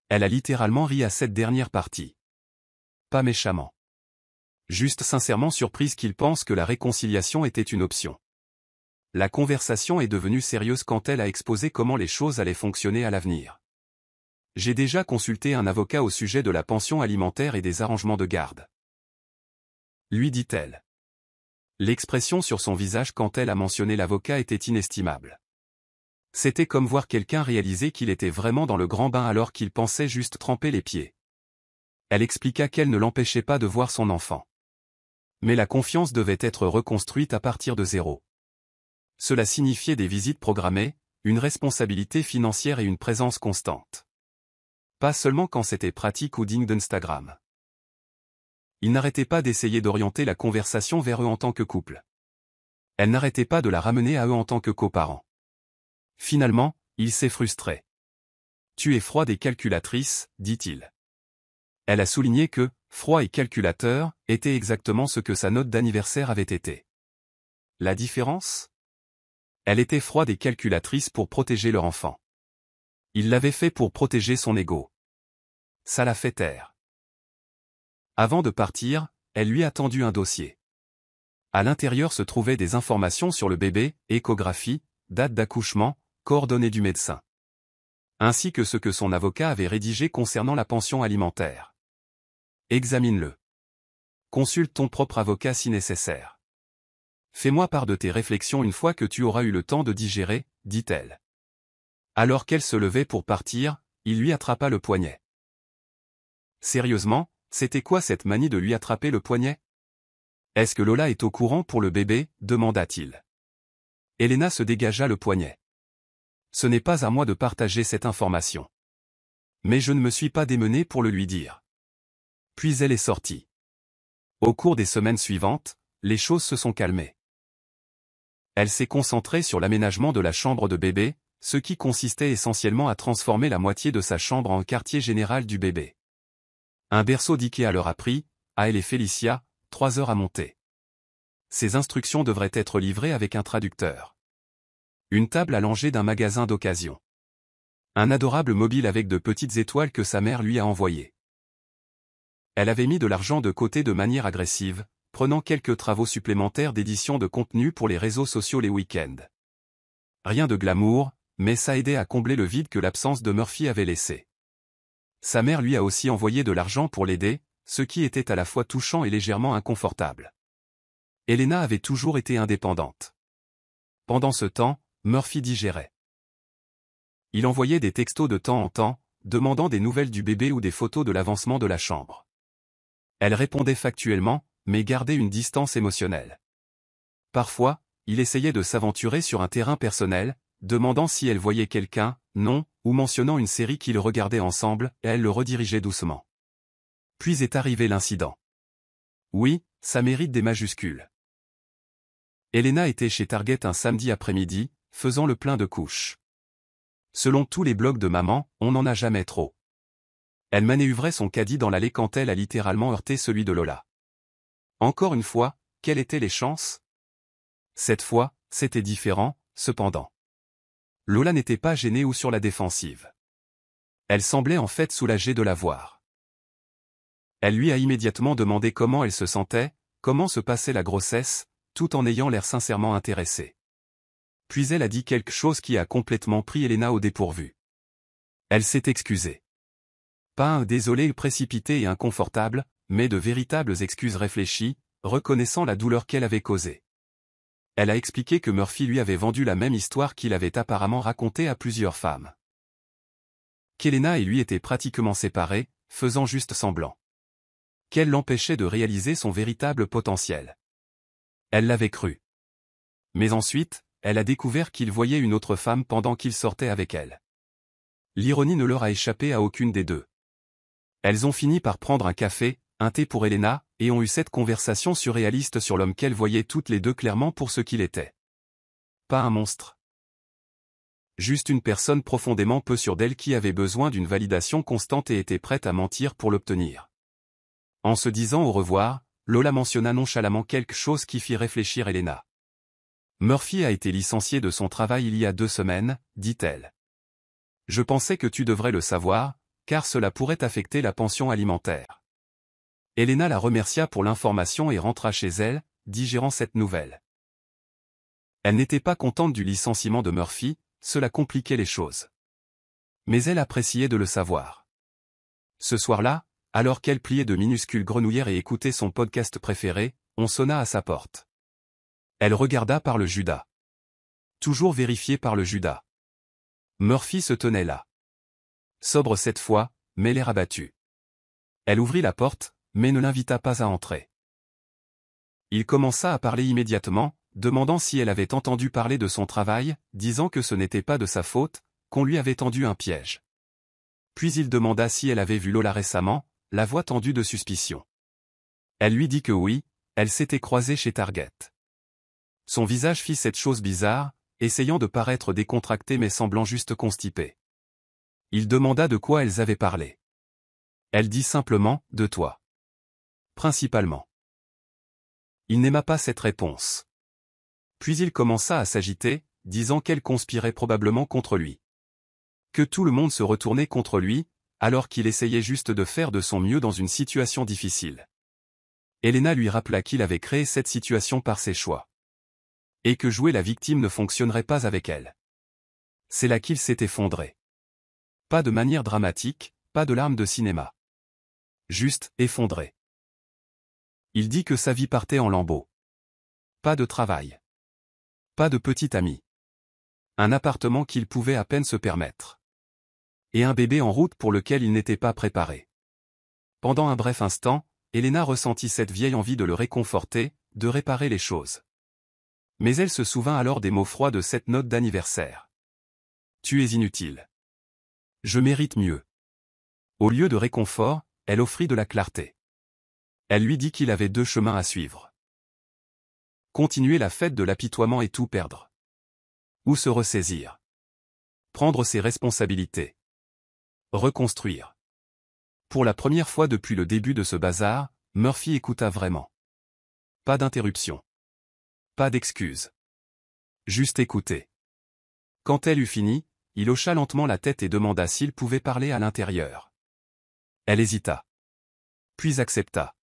Elle a littéralement ri à cette dernière partie. Pas méchamment. Juste sincèrement surprise qu'il pense que la réconciliation était une option. La conversation est devenue sérieuse quand elle a exposé comment les choses allaient fonctionner à l'avenir. J'ai déjà consulté un avocat au sujet de la pension alimentaire et des arrangements de garde. Lui dit-elle. L'expression sur son visage quand elle a mentionné l'avocat était inestimable. C'était comme voir quelqu'un réaliser qu'il était vraiment dans le grand bain alors qu'il pensait juste tremper les pieds. Elle expliqua qu'elle ne l'empêchait pas de voir son enfant. Mais la confiance devait être reconstruite à partir de zéro. Cela signifiait des visites programmées, une responsabilité financière et une présence constante. Pas seulement quand c'était pratique ou digne d'Instagram. Il n'arrêtait pas d'essayer d'orienter la conversation vers eux en tant que couple. Elle n'arrêtait pas de la ramener à eux en tant que coparents. Finalement, il s'est frustré. « Tu es froide et calculatrice », dit-il. Elle a souligné que « froid et calculateur » était exactement ce que sa note d'anniversaire avait été. La différence ? Elle était froide et calculatrice pour protéger leur enfant. Il l'avait fait pour protéger son ego. Ça l'a fait taire. Avant de partir, elle lui a tendu un dossier. À l'intérieur se trouvaient des informations sur le bébé, échographie, date d'accouchement, coordonnées du médecin. Ainsi que ce que son avocat avait rédigé concernant la pension alimentaire. Examine-le. Consulte ton propre avocat si nécessaire. Fais-moi part de tes réflexions une fois que tu auras eu le temps de digérer, dit-elle. Alors qu'elle se levait pour partir, il lui attrapa le poignet. Sérieusement, c'était quoi cette manie de lui attraper le poignet ? Est-ce que Lola est au courant pour le bébé ? Demanda-t-il. Elena se dégagea le poignet. Ce n'est pas à moi de partager cette information. Mais je ne me suis pas démené pour le lui dire. Puis elle est sortie. Au cours des semaines suivantes, les choses se sont calmées. Elle s'est concentrée sur l'aménagement de la chambre de bébé, ce qui consistait essentiellement à transformer la moitié de sa chambre en quartier général du bébé. Un berceau d'Ikea leur a pris, à elle et Félicia, 3 heures à monter. Ces instructions devraient être livrées avec un traducteur. Une table allongée d'un magasin d'occasion. Un adorable mobile avec de petites étoiles que sa mère lui a envoyées. Elle avait mis de l'argent de côté de manière agressive, prenant quelques travaux supplémentaires d'édition de contenu pour les réseaux sociaux les week-ends. Rien de glamour, mais ça aidait à combler le vide que l'absence de Murphy avait laissé. Sa mère lui a aussi envoyé de l'argent pour l'aider, ce qui était à la fois touchant et légèrement inconfortable. Elena avait toujours été indépendante. Pendant ce temps, Murphy digérait. Il envoyait des textos de temps en temps, demandant des nouvelles du bébé ou des photos de l'avancement de la chambre. Elle répondait factuellement, mais gardait une distance émotionnelle. Parfois, il essayait de s'aventurer sur un terrain personnel, demandant si elle voyait quelqu'un, non, ou mentionnant une série qu'ils regardaient ensemble, et elle le redirigeait doucement. Puis est arrivé l'incident. Oui, ça mérite des majuscules. Elena était chez Target un samedi après-midi, faisant le plein de couches. Selon tous les blogs de maman, on n'en a jamais trop. Elle manœuvrait son caddie dans l'allée quand elle a littéralement heurté celui de Lola. Encore une fois, quelles étaient les chances ? Cette fois, c'était différent, cependant. Lola n'était pas gênée ou sur la défensive. Elle semblait en fait soulagée de la voir. Elle lui a immédiatement demandé comment elle se sentait, comment se passait la grossesse, tout en ayant l'air sincèrement intéressée. Puis elle a dit quelque chose qui a complètement pris Elena au dépourvu. Elle s'est excusée. Pas un désolé précipité et inconfortable, mais de véritables excuses réfléchies, reconnaissant la douleur qu'elle avait causée. Elle a expliqué que Murphy lui avait vendu la même histoire qu'il avait apparemment racontée à plusieurs femmes. Qu'Elena et lui étaient pratiquement séparés, faisant juste semblant. Qu'elle l'empêchait de réaliser son véritable potentiel. Elle l'avait cru. Mais ensuite, elle a découvert qu'il voyait une autre femme pendant qu'il sortait avec elle. L'ironie ne leur a échappé à aucune des deux. Elles ont fini par prendre un café, un thé pour Elena, et ont eu cette conversation surréaliste sur l'homme qu'elles voyaient toutes les deux clairement pour ce qu'il était. Pas un monstre. Juste une personne profondément peu sûre d'elle qui avait besoin d'une validation constante et était prête à mentir pour l'obtenir. En se disant au revoir, Lola mentionna nonchalamment quelque chose qui fit réfléchir Elena. Murphy a été licencié de son travail il y a 2 semaines, dit-elle. Je pensais que tu devrais le savoir, car cela pourrait affecter la pension alimentaire. Elena la remercia pour l'information et rentra chez elle, digérant cette nouvelle. Elle n'était pas contente du licenciement de Murphy, cela compliquait les choses. Mais elle appréciait de le savoir. Ce soir-là, alors qu'elle pliait de minuscules grenouillères et écoutait son podcast préféré, on sonna à sa porte. Elle regarda par le Judas. Toujours vérifié par le Judas. Murphy se tenait là. Sobre cette fois, mais l'air abattu. Elle ouvrit la porte, mais ne l'invita pas à entrer. Il commença à parler immédiatement, demandant si elle avait entendu parler de son travail, disant que ce n'était pas de sa faute, qu'on lui avait tendu un piège. Puis il demanda si elle avait vu Lola récemment, la voix tendue de suspicion. Elle lui dit que oui, elle s'était croisée chez Target. Son visage fit cette chose bizarre, essayant de paraître décontracté mais semblant juste constipé. Il demanda de quoi elles avaient parlé. Elle dit simplement, de toi. Principalement. Il n'aima pas cette réponse. Puis il commença à s'agiter, disant qu'elle conspirait probablement contre lui. Que tout le monde se retournait contre lui, alors qu'il essayait juste de faire de son mieux dans une situation difficile. Elena lui rappela qu'il avait créé cette situation par ses choix. Et que jouer la victime ne fonctionnerait pas avec elle. C'est là qu'il s'est effondré. Pas de manière dramatique, pas de larmes de cinéma. Juste, effondré. Il dit que sa vie partait en lambeaux. Pas de travail. Pas de petit ami. Un appartement qu'il pouvait à peine se permettre. Et un bébé en route pour lequel il n'était pas préparé. Pendant un bref instant, Elena ressentit cette vieille envie de le réconforter, de réparer les choses. Mais elle se souvint alors des mots froids de cette note d'anniversaire. Tu es inutile. Je mérite mieux. Au lieu de réconfort, elle offrit de la clarté. Elle lui dit qu'il avait 2 chemins à suivre. Continuer la fête de l'apitoiement et tout perdre. Ou se ressaisir. Prendre ses responsabilités. Reconstruire. Pour la première fois depuis le début de ce bazar, Murphy écouta vraiment. Pas d'interruption. Pas d'excuses. Juste écouter. Quand elle eut fini, il hocha lentement la tête et demanda s'il pouvait parler à l'intérieur. Elle hésita. Puis accepta.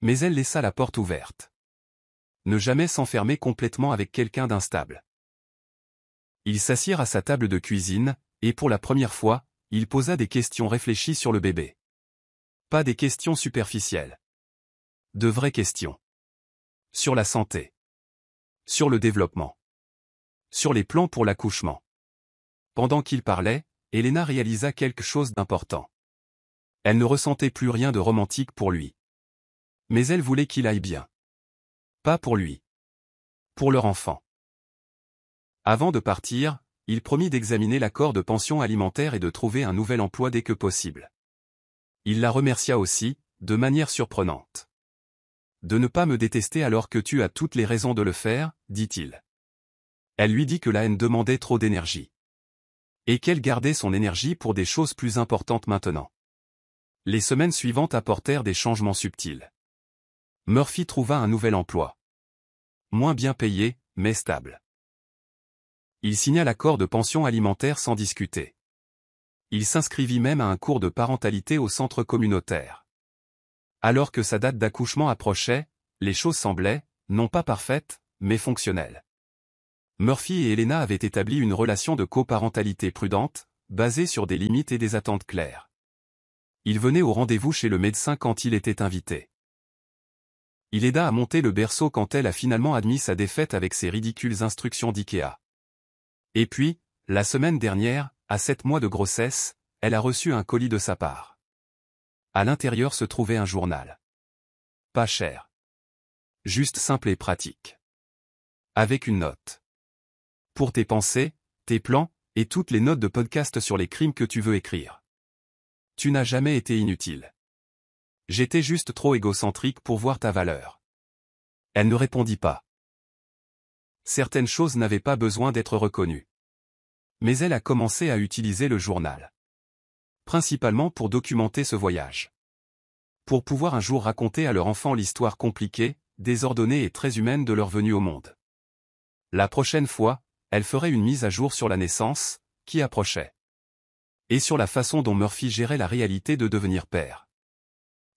Mais elle laissa la porte ouverte. Ne jamais s'enfermer complètement avec quelqu'un d'instable. Ils s'assirent à sa table de cuisine, et pour la première fois, il posa des questions réfléchies sur le bébé. Pas des questions superficielles. De vraies questions. Sur la santé. Sur le développement. Sur les plans pour l'accouchement. Pendant qu'il parlait, Elena réalisa quelque chose d'important. Elle ne ressentait plus rien de romantique pour lui. Mais elle voulait qu'il aille bien. Pas pour lui. Pour leur enfant. Avant de partir, il promit d'examiner l'accord de pension alimentaire et de trouver un nouvel emploi dès que possible. Il la remercia aussi, de manière surprenante. De ne pas me détester alors que tu as toutes les raisons de le faire, dit-il. Elle lui dit que la haine demandait trop d'énergie. Et qu'elle gardait son énergie pour des choses plus importantes maintenant. Les semaines suivantes apportèrent des changements subtils. Murphy trouva un nouvel emploi. Moins bien payé, mais stable. Il signa l'accord de pension alimentaire sans discuter. Il s'inscrivit même à un cours de parentalité au centre communautaire. Alors que sa date d'accouchement approchait, les choses semblaient, non pas parfaites, mais fonctionnelles. Murphy et Elena avaient établi une relation de coparentalité prudente, basée sur des limites et des attentes claires. Il venait au rendez-vous chez le médecin quand il était invité. Il aida à monter le berceau quand elle a finalement admis sa défaite avec ses ridicules instructions d'IKEA. Et puis, la semaine dernière, à 7 mois de grossesse, elle a reçu un colis de sa part. À l'intérieur se trouvait un journal. Pas cher. Juste simple et pratique. Avec une note. Pour tes pensées, tes plans, et toutes les notes de podcast sur les crimes que tu veux écrire. Tu n'as jamais été inutile. J'étais juste trop égocentrique pour voir ta valeur. Elle ne répondit pas. Certaines choses n'avaient pas besoin d'être reconnues. Mais elle a commencé à utiliser le journal. Principalement pour documenter ce voyage. Pour pouvoir un jour raconter à leur enfant l'histoire compliquée, désordonnée et très humaine de leur venue au monde. La prochaine fois, elle ferait une mise à jour sur la naissance, qui approchait. Et sur la façon dont Murphy gérait la réalité de devenir père.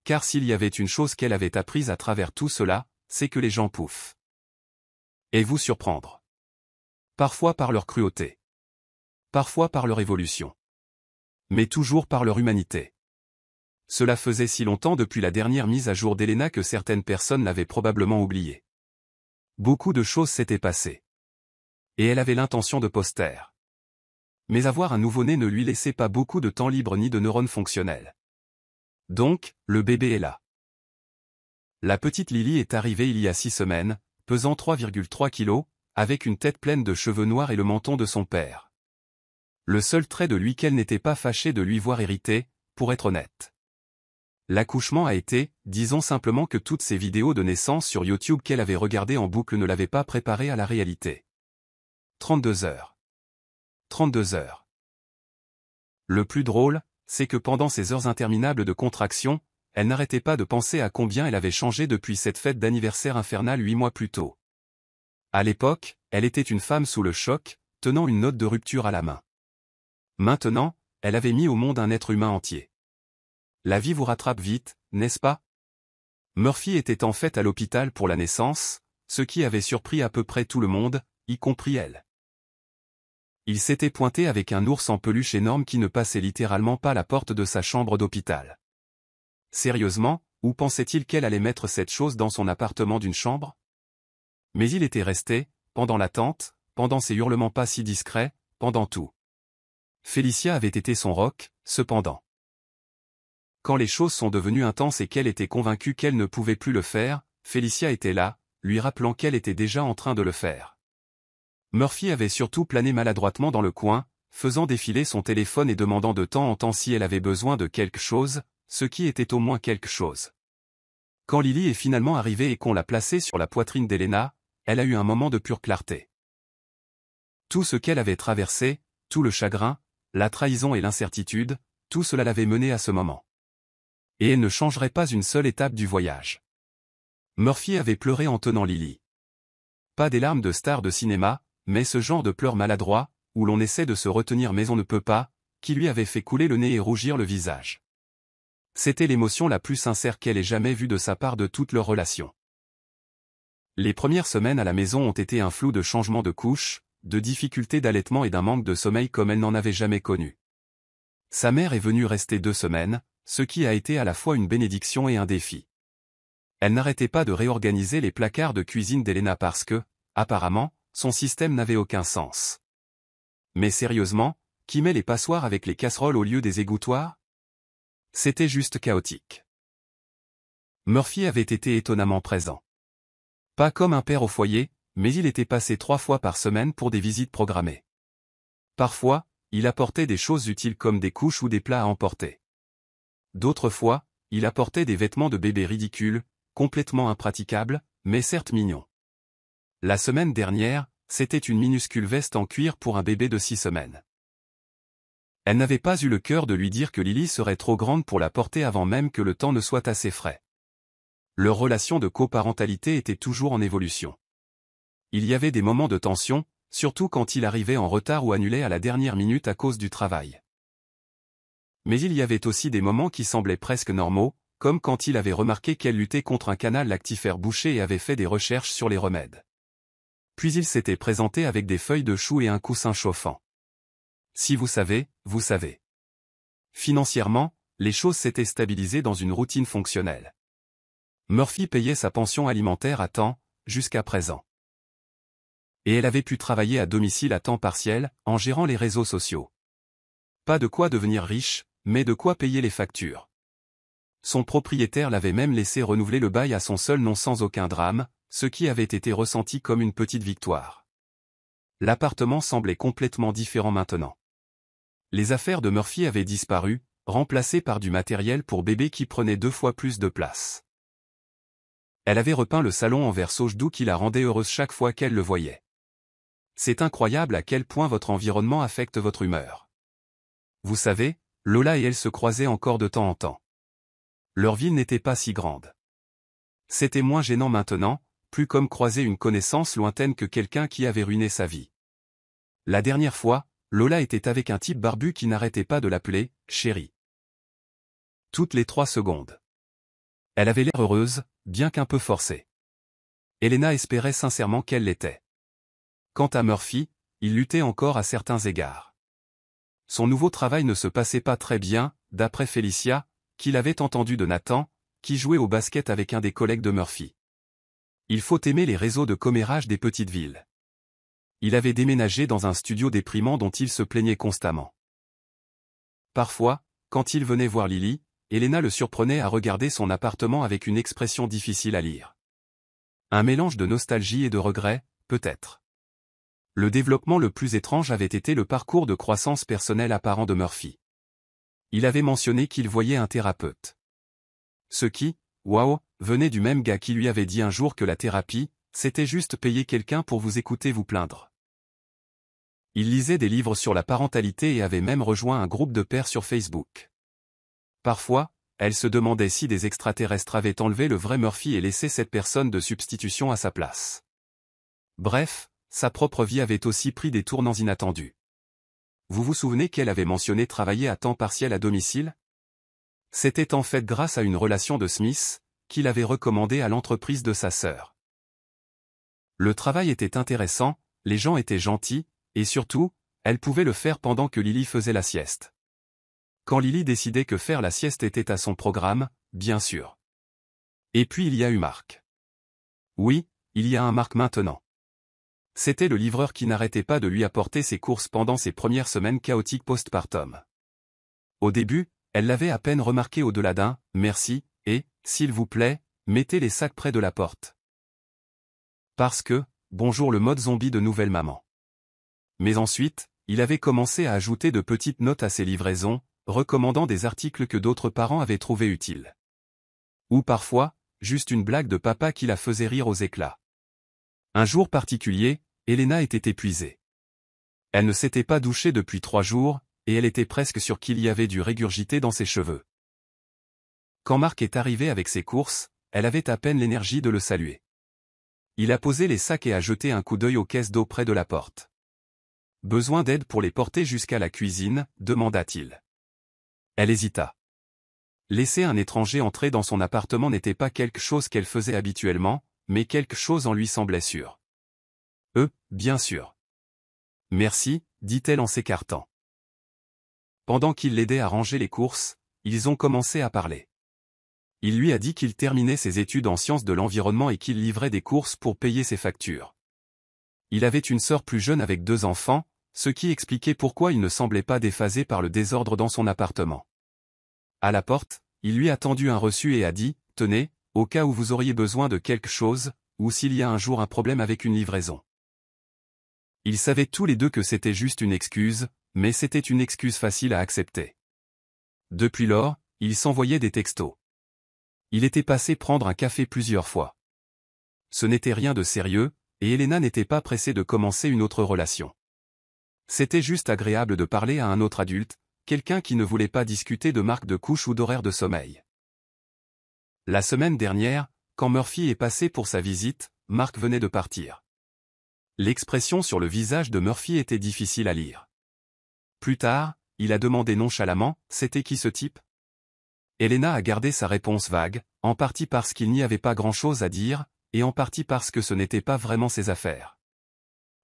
Car s'il y avait une chose qu'elle avait apprise à travers tout cela, c'est que les gens pouffent. Et vous surprendre. Parfois par leur cruauté. Parfois par leur évolution. Mais toujours par leur humanité. Cela faisait si longtemps depuis la dernière mise à jour d'Elena que certaines personnes l'avaient probablement oublié. Beaucoup de choses s'étaient passées. Et elle avait l'intention de poster. Mais avoir un nouveau-né ne lui laissait pas beaucoup de temps libre ni de neurones fonctionnels. Donc, le bébé est là. La petite Lily est arrivée il y a 6 semaines, pesant 3,3 kilos, avec une tête pleine de cheveux noirs et le menton de son père. Le seul trait de lui qu'elle n'était pas fâchée de lui voir hériter, pour être honnête. L'accouchement a été, disons simplement que toutes ces vidéos de naissance sur YouTube qu'elle avait regardées en boucle ne l'avaient pas préparée à la réalité. 32 heures. 32 heures. Le plus drôle, c'est que pendant ces heures interminables de contraction, elle n'arrêtait pas de penser à combien elle avait changé depuis cette fête d'anniversaire infernale 8 mois plus tôt. À l'époque, elle était une femme sous le choc, tenant une note de rupture à la main. Maintenant, elle avait mis au monde un être humain entier. La vie vous rattrape vite, n'est-ce pas? Murphy était en fait à l'hôpital pour la naissance, ce qui avait surpris à peu près tout le monde, y compris elle. Il s'était pointé avec un ours en peluche énorme qui ne passait littéralement pas la porte de sa chambre d'hôpital. Sérieusement, où pensait-il qu'elle allait mettre cette chose dans son appartement d'une chambre? Mais il était resté, pendant l'attente, pendant ses hurlements pas si discrets, pendant tout. Félicia avait été son roc, cependant. Quand les choses sont devenues intenses et qu'elle était convaincue qu'elle ne pouvait plus le faire, Félicia était là, lui rappelant qu'elle était déjà en train de le faire. Murphy avait surtout plané maladroitement dans le coin, faisant défiler son téléphone et demandant de temps en temps si elle avait besoin de quelque chose, ce qui était au moins quelque chose. Quand Lily est finalement arrivée et qu'on l'a placée sur la poitrine d'Elena, elle a eu un moment de pure clarté. Tout ce qu'elle avait traversé, tout le chagrin, la trahison et l'incertitude, tout cela l'avait menée à ce moment. Et elle ne changerait pas une seule étape du voyage. Murphy avait pleuré en tenant Lily. Pas des larmes de star de cinéma, mais ce genre de pleurs maladroits, où l'on essaie de se retenir mais on ne peut pas, qui lui avait fait couler le nez et rougir le visage. C'était l'émotion la plus sincère qu'elle ait jamais vue de sa part de toute leur relation. Les premières semaines à la maison ont été un flou de changements de couche, de difficultés d'allaitement et d'un manque de sommeil comme elle n'en avait jamais connu. Sa mère est venue rester 2 semaines, ce qui a été à la fois une bénédiction et un défi. Elle n'arrêtait pas de réorganiser les placards de cuisine d'Elena parce que, apparemment, son système n'avait aucun sens. Mais sérieusement, qui met les passoires avec les casseroles au lieu des égouttoirs? C'était juste chaotique. Murphy avait été étonnamment présent. Pas comme un père au foyer, mais il était passé 3 fois par semaine pour des visites programmées. Parfois, il apportait des choses utiles comme des couches ou des plats à emporter. D'autres fois, il apportait des vêtements de bébé ridicules, complètement impraticables, mais certes mignons. La semaine dernière, c'était une minuscule veste en cuir pour un bébé de 6 semaines. Elle n'avait pas eu le cœur de lui dire que Lily serait trop grande pour la porter avant même que le temps ne soit assez frais. Leur relation de coparentalité était toujours en évolution. Il y avait des moments de tension, surtout quand il arrivait en retard ou annulait à la dernière minute à cause du travail. Mais il y avait aussi des moments qui semblaient presque normaux, comme quand il avait remarqué qu'elle luttait contre un canal lactifère bouché et avait fait des recherches sur les remèdes. Puis il s'était présenté avec des feuilles de chou et un coussin chauffant. Si vous savez, vous savez. Financièrement, les choses s'étaient stabilisées dans une routine fonctionnelle. Murphy payait sa pension alimentaire à temps, jusqu'à présent. Et elle avait pu travailler à domicile à temps partiel, en gérant les réseaux sociaux. Pas de quoi devenir riche, mais de quoi payer les factures. Son propriétaire l'avait même laissé renouveler le bail à son seul nom sans aucun drame, ce qui avait été ressenti comme une petite victoire. L'appartement semblait complètement différent maintenant. Les affaires de Murphy avaient disparu, remplacées par du matériel pour bébé qui prenait 2 fois plus de place. Elle avait repeint le salon en vert sauge doux qui la rendait heureuse chaque fois qu'elle le voyait. C'est incroyable à quel point votre environnement affecte votre humeur. Vous savez, Lola et elle se croisaient encore de temps en temps. Leur ville n'était pas si grande. C'était moins gênant maintenant, plus comme croiser une connaissance lointaine que quelqu'un qui avait ruiné sa vie. La dernière fois, Lola était avec un type barbu qui n'arrêtait pas de l'appeler « chérie ». Toutes les 3 secondes. Elle avait l'air heureuse, bien qu'un peu forcée. Elena espérait sincèrement qu'elle l'était. Quant à Murphy, il luttait encore à certains égards. Son nouveau travail ne se passait pas très bien, d'après Félicia, qu'il avait entendu de Nathan, qui jouait au basket avec un des collègues de Murphy. Il faut aimer les réseaux de commérage des petites villes. Il avait déménagé dans un studio déprimant dont il se plaignait constamment. Parfois, quand il venait voir Lily, Elena le surprenait à regarder son appartement avec une expression difficile à lire. Un mélange de nostalgie et de regret, peut-être. Le développement le plus étrange avait été le parcours de croissance personnelle apparent de Murphy. Il avait mentionné qu'il voyait un thérapeute. Ce qui, waouh, venait du même gars qui lui avait dit un jour que la thérapie, c'était juste payer quelqu'un pour vous écouter vous plaindre. Il lisait des livres sur la parentalité et avait même rejoint un groupe de pères sur Facebook. Parfois, elle se demandait si des extraterrestres avaient enlevé le vrai Murphy et laissé cette personne de substitution à sa place. Bref, sa propre vie avait aussi pris des tournants inattendus. Vous vous souvenez qu'elle avait mentionné travailler à temps partiel à domicile? C'était en fait grâce à une relation de Smith, qu'il avait recommandé à l'entreprise de sa sœur. Le travail était intéressant, les gens étaient gentils, et surtout, elle pouvait le faire pendant que Lily faisait la sieste. Quand Lily décidait que faire la sieste était à son programme, bien sûr. Et puis il y a eu Marc. Oui, il y a un Marc maintenant. C'était le livreur qui n'arrêtait pas de lui apporter ses courses pendant ses premières semaines chaotiques postpartum. Au début, elle l'avait à peine remarqué au-delà d'un « merci » et « s'il vous plaît, mettez les sacs près de la porte ». Parce que, bonjour le mode zombie de nouvelle maman. Mais ensuite, il avait commencé à ajouter de petites notes à ses livraisons, recommandant des articles que d'autres parents avaient trouvés utiles. Ou parfois, juste une blague de papa qui la faisait rire aux éclats. Un jour particulier, Elena était épuisée. Elle ne s'était pas douchée depuis 3 jours, et elle était presque sûre qu'il y avait du régurgité dans ses cheveux. Quand Marc est arrivé avec ses courses, elle avait à peine l'énergie de le saluer. Il a posé les sacs et a jeté un coup d'œil aux caisses d'eau près de la porte. « Besoin d'aide pour les porter jusqu'à la cuisine ?» demanda-t-il. Elle hésita. Laisser un étranger entrer dans son appartement n'était pas quelque chose qu'elle faisait habituellement, mais quelque chose en lui semblait sûr. Bien sûr. Merci, dit-elle en s'écartant. Pendant qu'il l'aidait à ranger les courses, ils ont commencé à parler. Il lui a dit qu'il terminait ses études en sciences de l'environnement et qu'il livrait des courses pour payer ses factures. Il avait une sœur plus jeune avec 2 enfants, ce qui expliquait pourquoi il ne semblait pas déphasé par le désordre dans son appartement. À la porte, il lui a tendu un reçu et a dit « Tenez, au cas où vous auriez besoin de quelque chose, ou s'il y a un jour un problème avec une livraison. » Ils savaient tous les deux que c'était juste une excuse, mais c'était une excuse facile à accepter. Depuis lors, ils s'envoyaient des textos. Il était passé prendre un café plusieurs fois. Ce n'était rien de sérieux, et Elena n'était pas pressée de commencer une autre relation. C'était juste agréable de parler à un autre adulte, quelqu'un qui ne voulait pas discuter de marque de couche ou d'horaire de sommeil. La semaine dernière, quand Murphy est passé pour sa visite, Marc venait de partir. L'expression sur le visage de Murphy était difficile à lire. Plus tard, il a demandé nonchalamment « C'était qui ce type ?» Elena a gardé sa réponse vague, en partie parce qu'il n'y avait pas grand-chose à dire, et en partie parce que ce n'était pas vraiment ses affaires.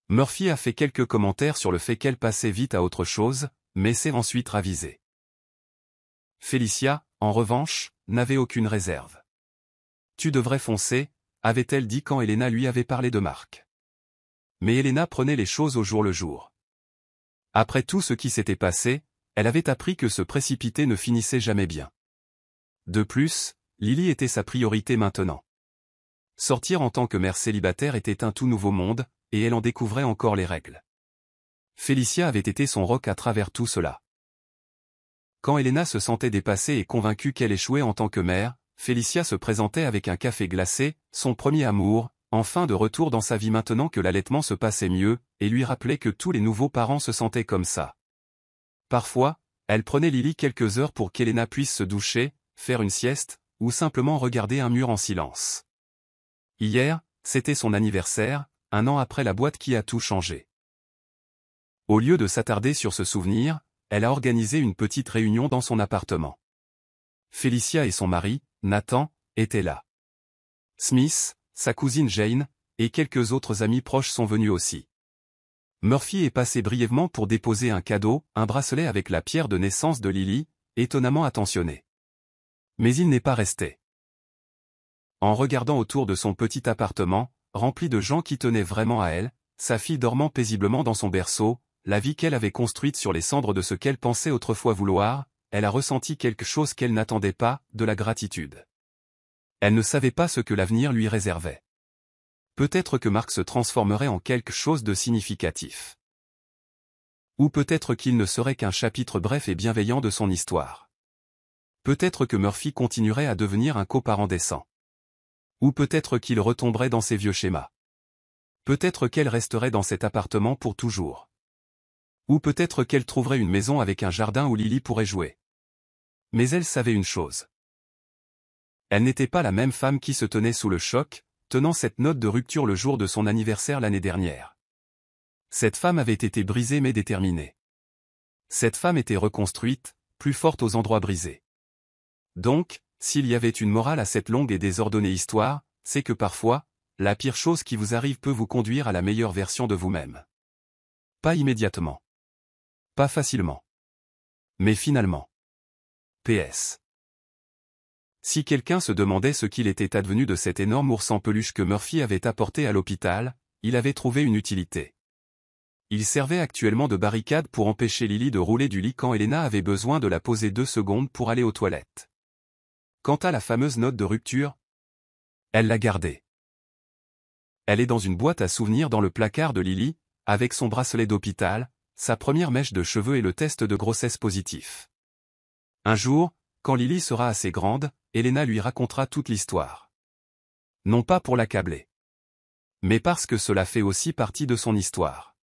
Murphy a fait quelques commentaires sur le fait qu'elle passait vite à autre chose, mais s'est ensuite ravisé. Félicia, en revanche, n'avait aucune réserve. Tu devrais foncer, avait-elle dit quand Elena lui avait parlé de Marc. Mais Elena prenait les choses au jour le jour. Après tout ce qui s'était passé, elle avait appris que se précipiter ne finissait jamais bien. De plus, Lily était sa priorité maintenant. Sortir en tant que mère célibataire était un tout nouveau monde, et elle en découvrait encore les règles. Félicia avait été son roc à travers tout cela. Quand Elena se sentait dépassée et convaincue qu'elle échouait en tant que mère, Félicia se présentait avec un café glacé, son premier amour, enfin de retour dans sa vie maintenant que l'allaitement se passait mieux, et lui rappelait que tous les nouveaux parents se sentaient comme ça. Parfois, elle prenait Lily quelques heures pour qu'Elena puisse se doucher, faire une sieste, ou simplement regarder un mur en silence. Hier, c'était son anniversaire, 1 an après la boîte qui a tout changé. Au lieu de s'attarder sur ce souvenir, elle a organisé une petite réunion dans son appartement. Félicia et son mari, Nathan, étaient là. Smith, sa cousine Jane, et quelques autres amis proches sont venus aussi. Murphy est passé brièvement pour déposer un cadeau, un bracelet avec la pierre de naissance de Lily, étonnamment attentionné. Mais il n'est pas resté. En regardant autour de son petit appartement, rempli de gens qui tenaient vraiment à elle, sa fille dormant paisiblement dans son berceau, la vie qu'elle avait construite sur les cendres de ce qu'elle pensait autrefois vouloir, elle a ressenti quelque chose qu'elle n'attendait pas, de la gratitude. Elle ne savait pas ce que l'avenir lui réservait. Peut-être que Marc se transformerait en quelque chose de significatif. Ou peut-être qu'il ne serait qu'un chapitre bref et bienveillant de son histoire. Peut-être que Murphy continuerait à devenir un coparent décent. Ou peut-être qu'il retomberait dans ses vieux schémas. Peut-être qu'elle resterait dans cet appartement pour toujours. Ou peut-être qu'elle trouverait une maison avec un jardin où Lily pourrait jouer. Mais elle savait une chose. Elle n'était pas la même femme qui se tenait sous le choc, tenant cette note de rupture le jour de son anniversaire l'année dernière. Cette femme avait été brisée mais déterminée. Cette femme était reconstruite, plus forte aux endroits brisés. Donc, s'il y avait une morale à cette longue et désordonnée histoire, c'est que parfois, la pire chose qui vous arrive peut vous conduire à la meilleure version de vous-même. Pas immédiatement. Pas facilement. Mais finalement. PS. Si quelqu'un se demandait ce qu'il était advenu de cet énorme ours en peluche que Murphy avait apporté à l'hôpital, il avait trouvé une utilité. Il servait actuellement de barricade pour empêcher Lily de rouler du lit quand Elena avait besoin de la poser 2 secondes pour aller aux toilettes. Quant à la fameuse note de rupture, elle l'a gardée. Elle est dans une boîte à souvenirs dans le placard de Lily, avec son bracelet d'hôpital, sa première mèche de cheveux et le test de grossesse positif. Un jour, quand Lily sera assez grande, Elena lui racontera toute l'histoire. Non pas pour l'accabler. Mais parce que cela fait aussi partie de son histoire.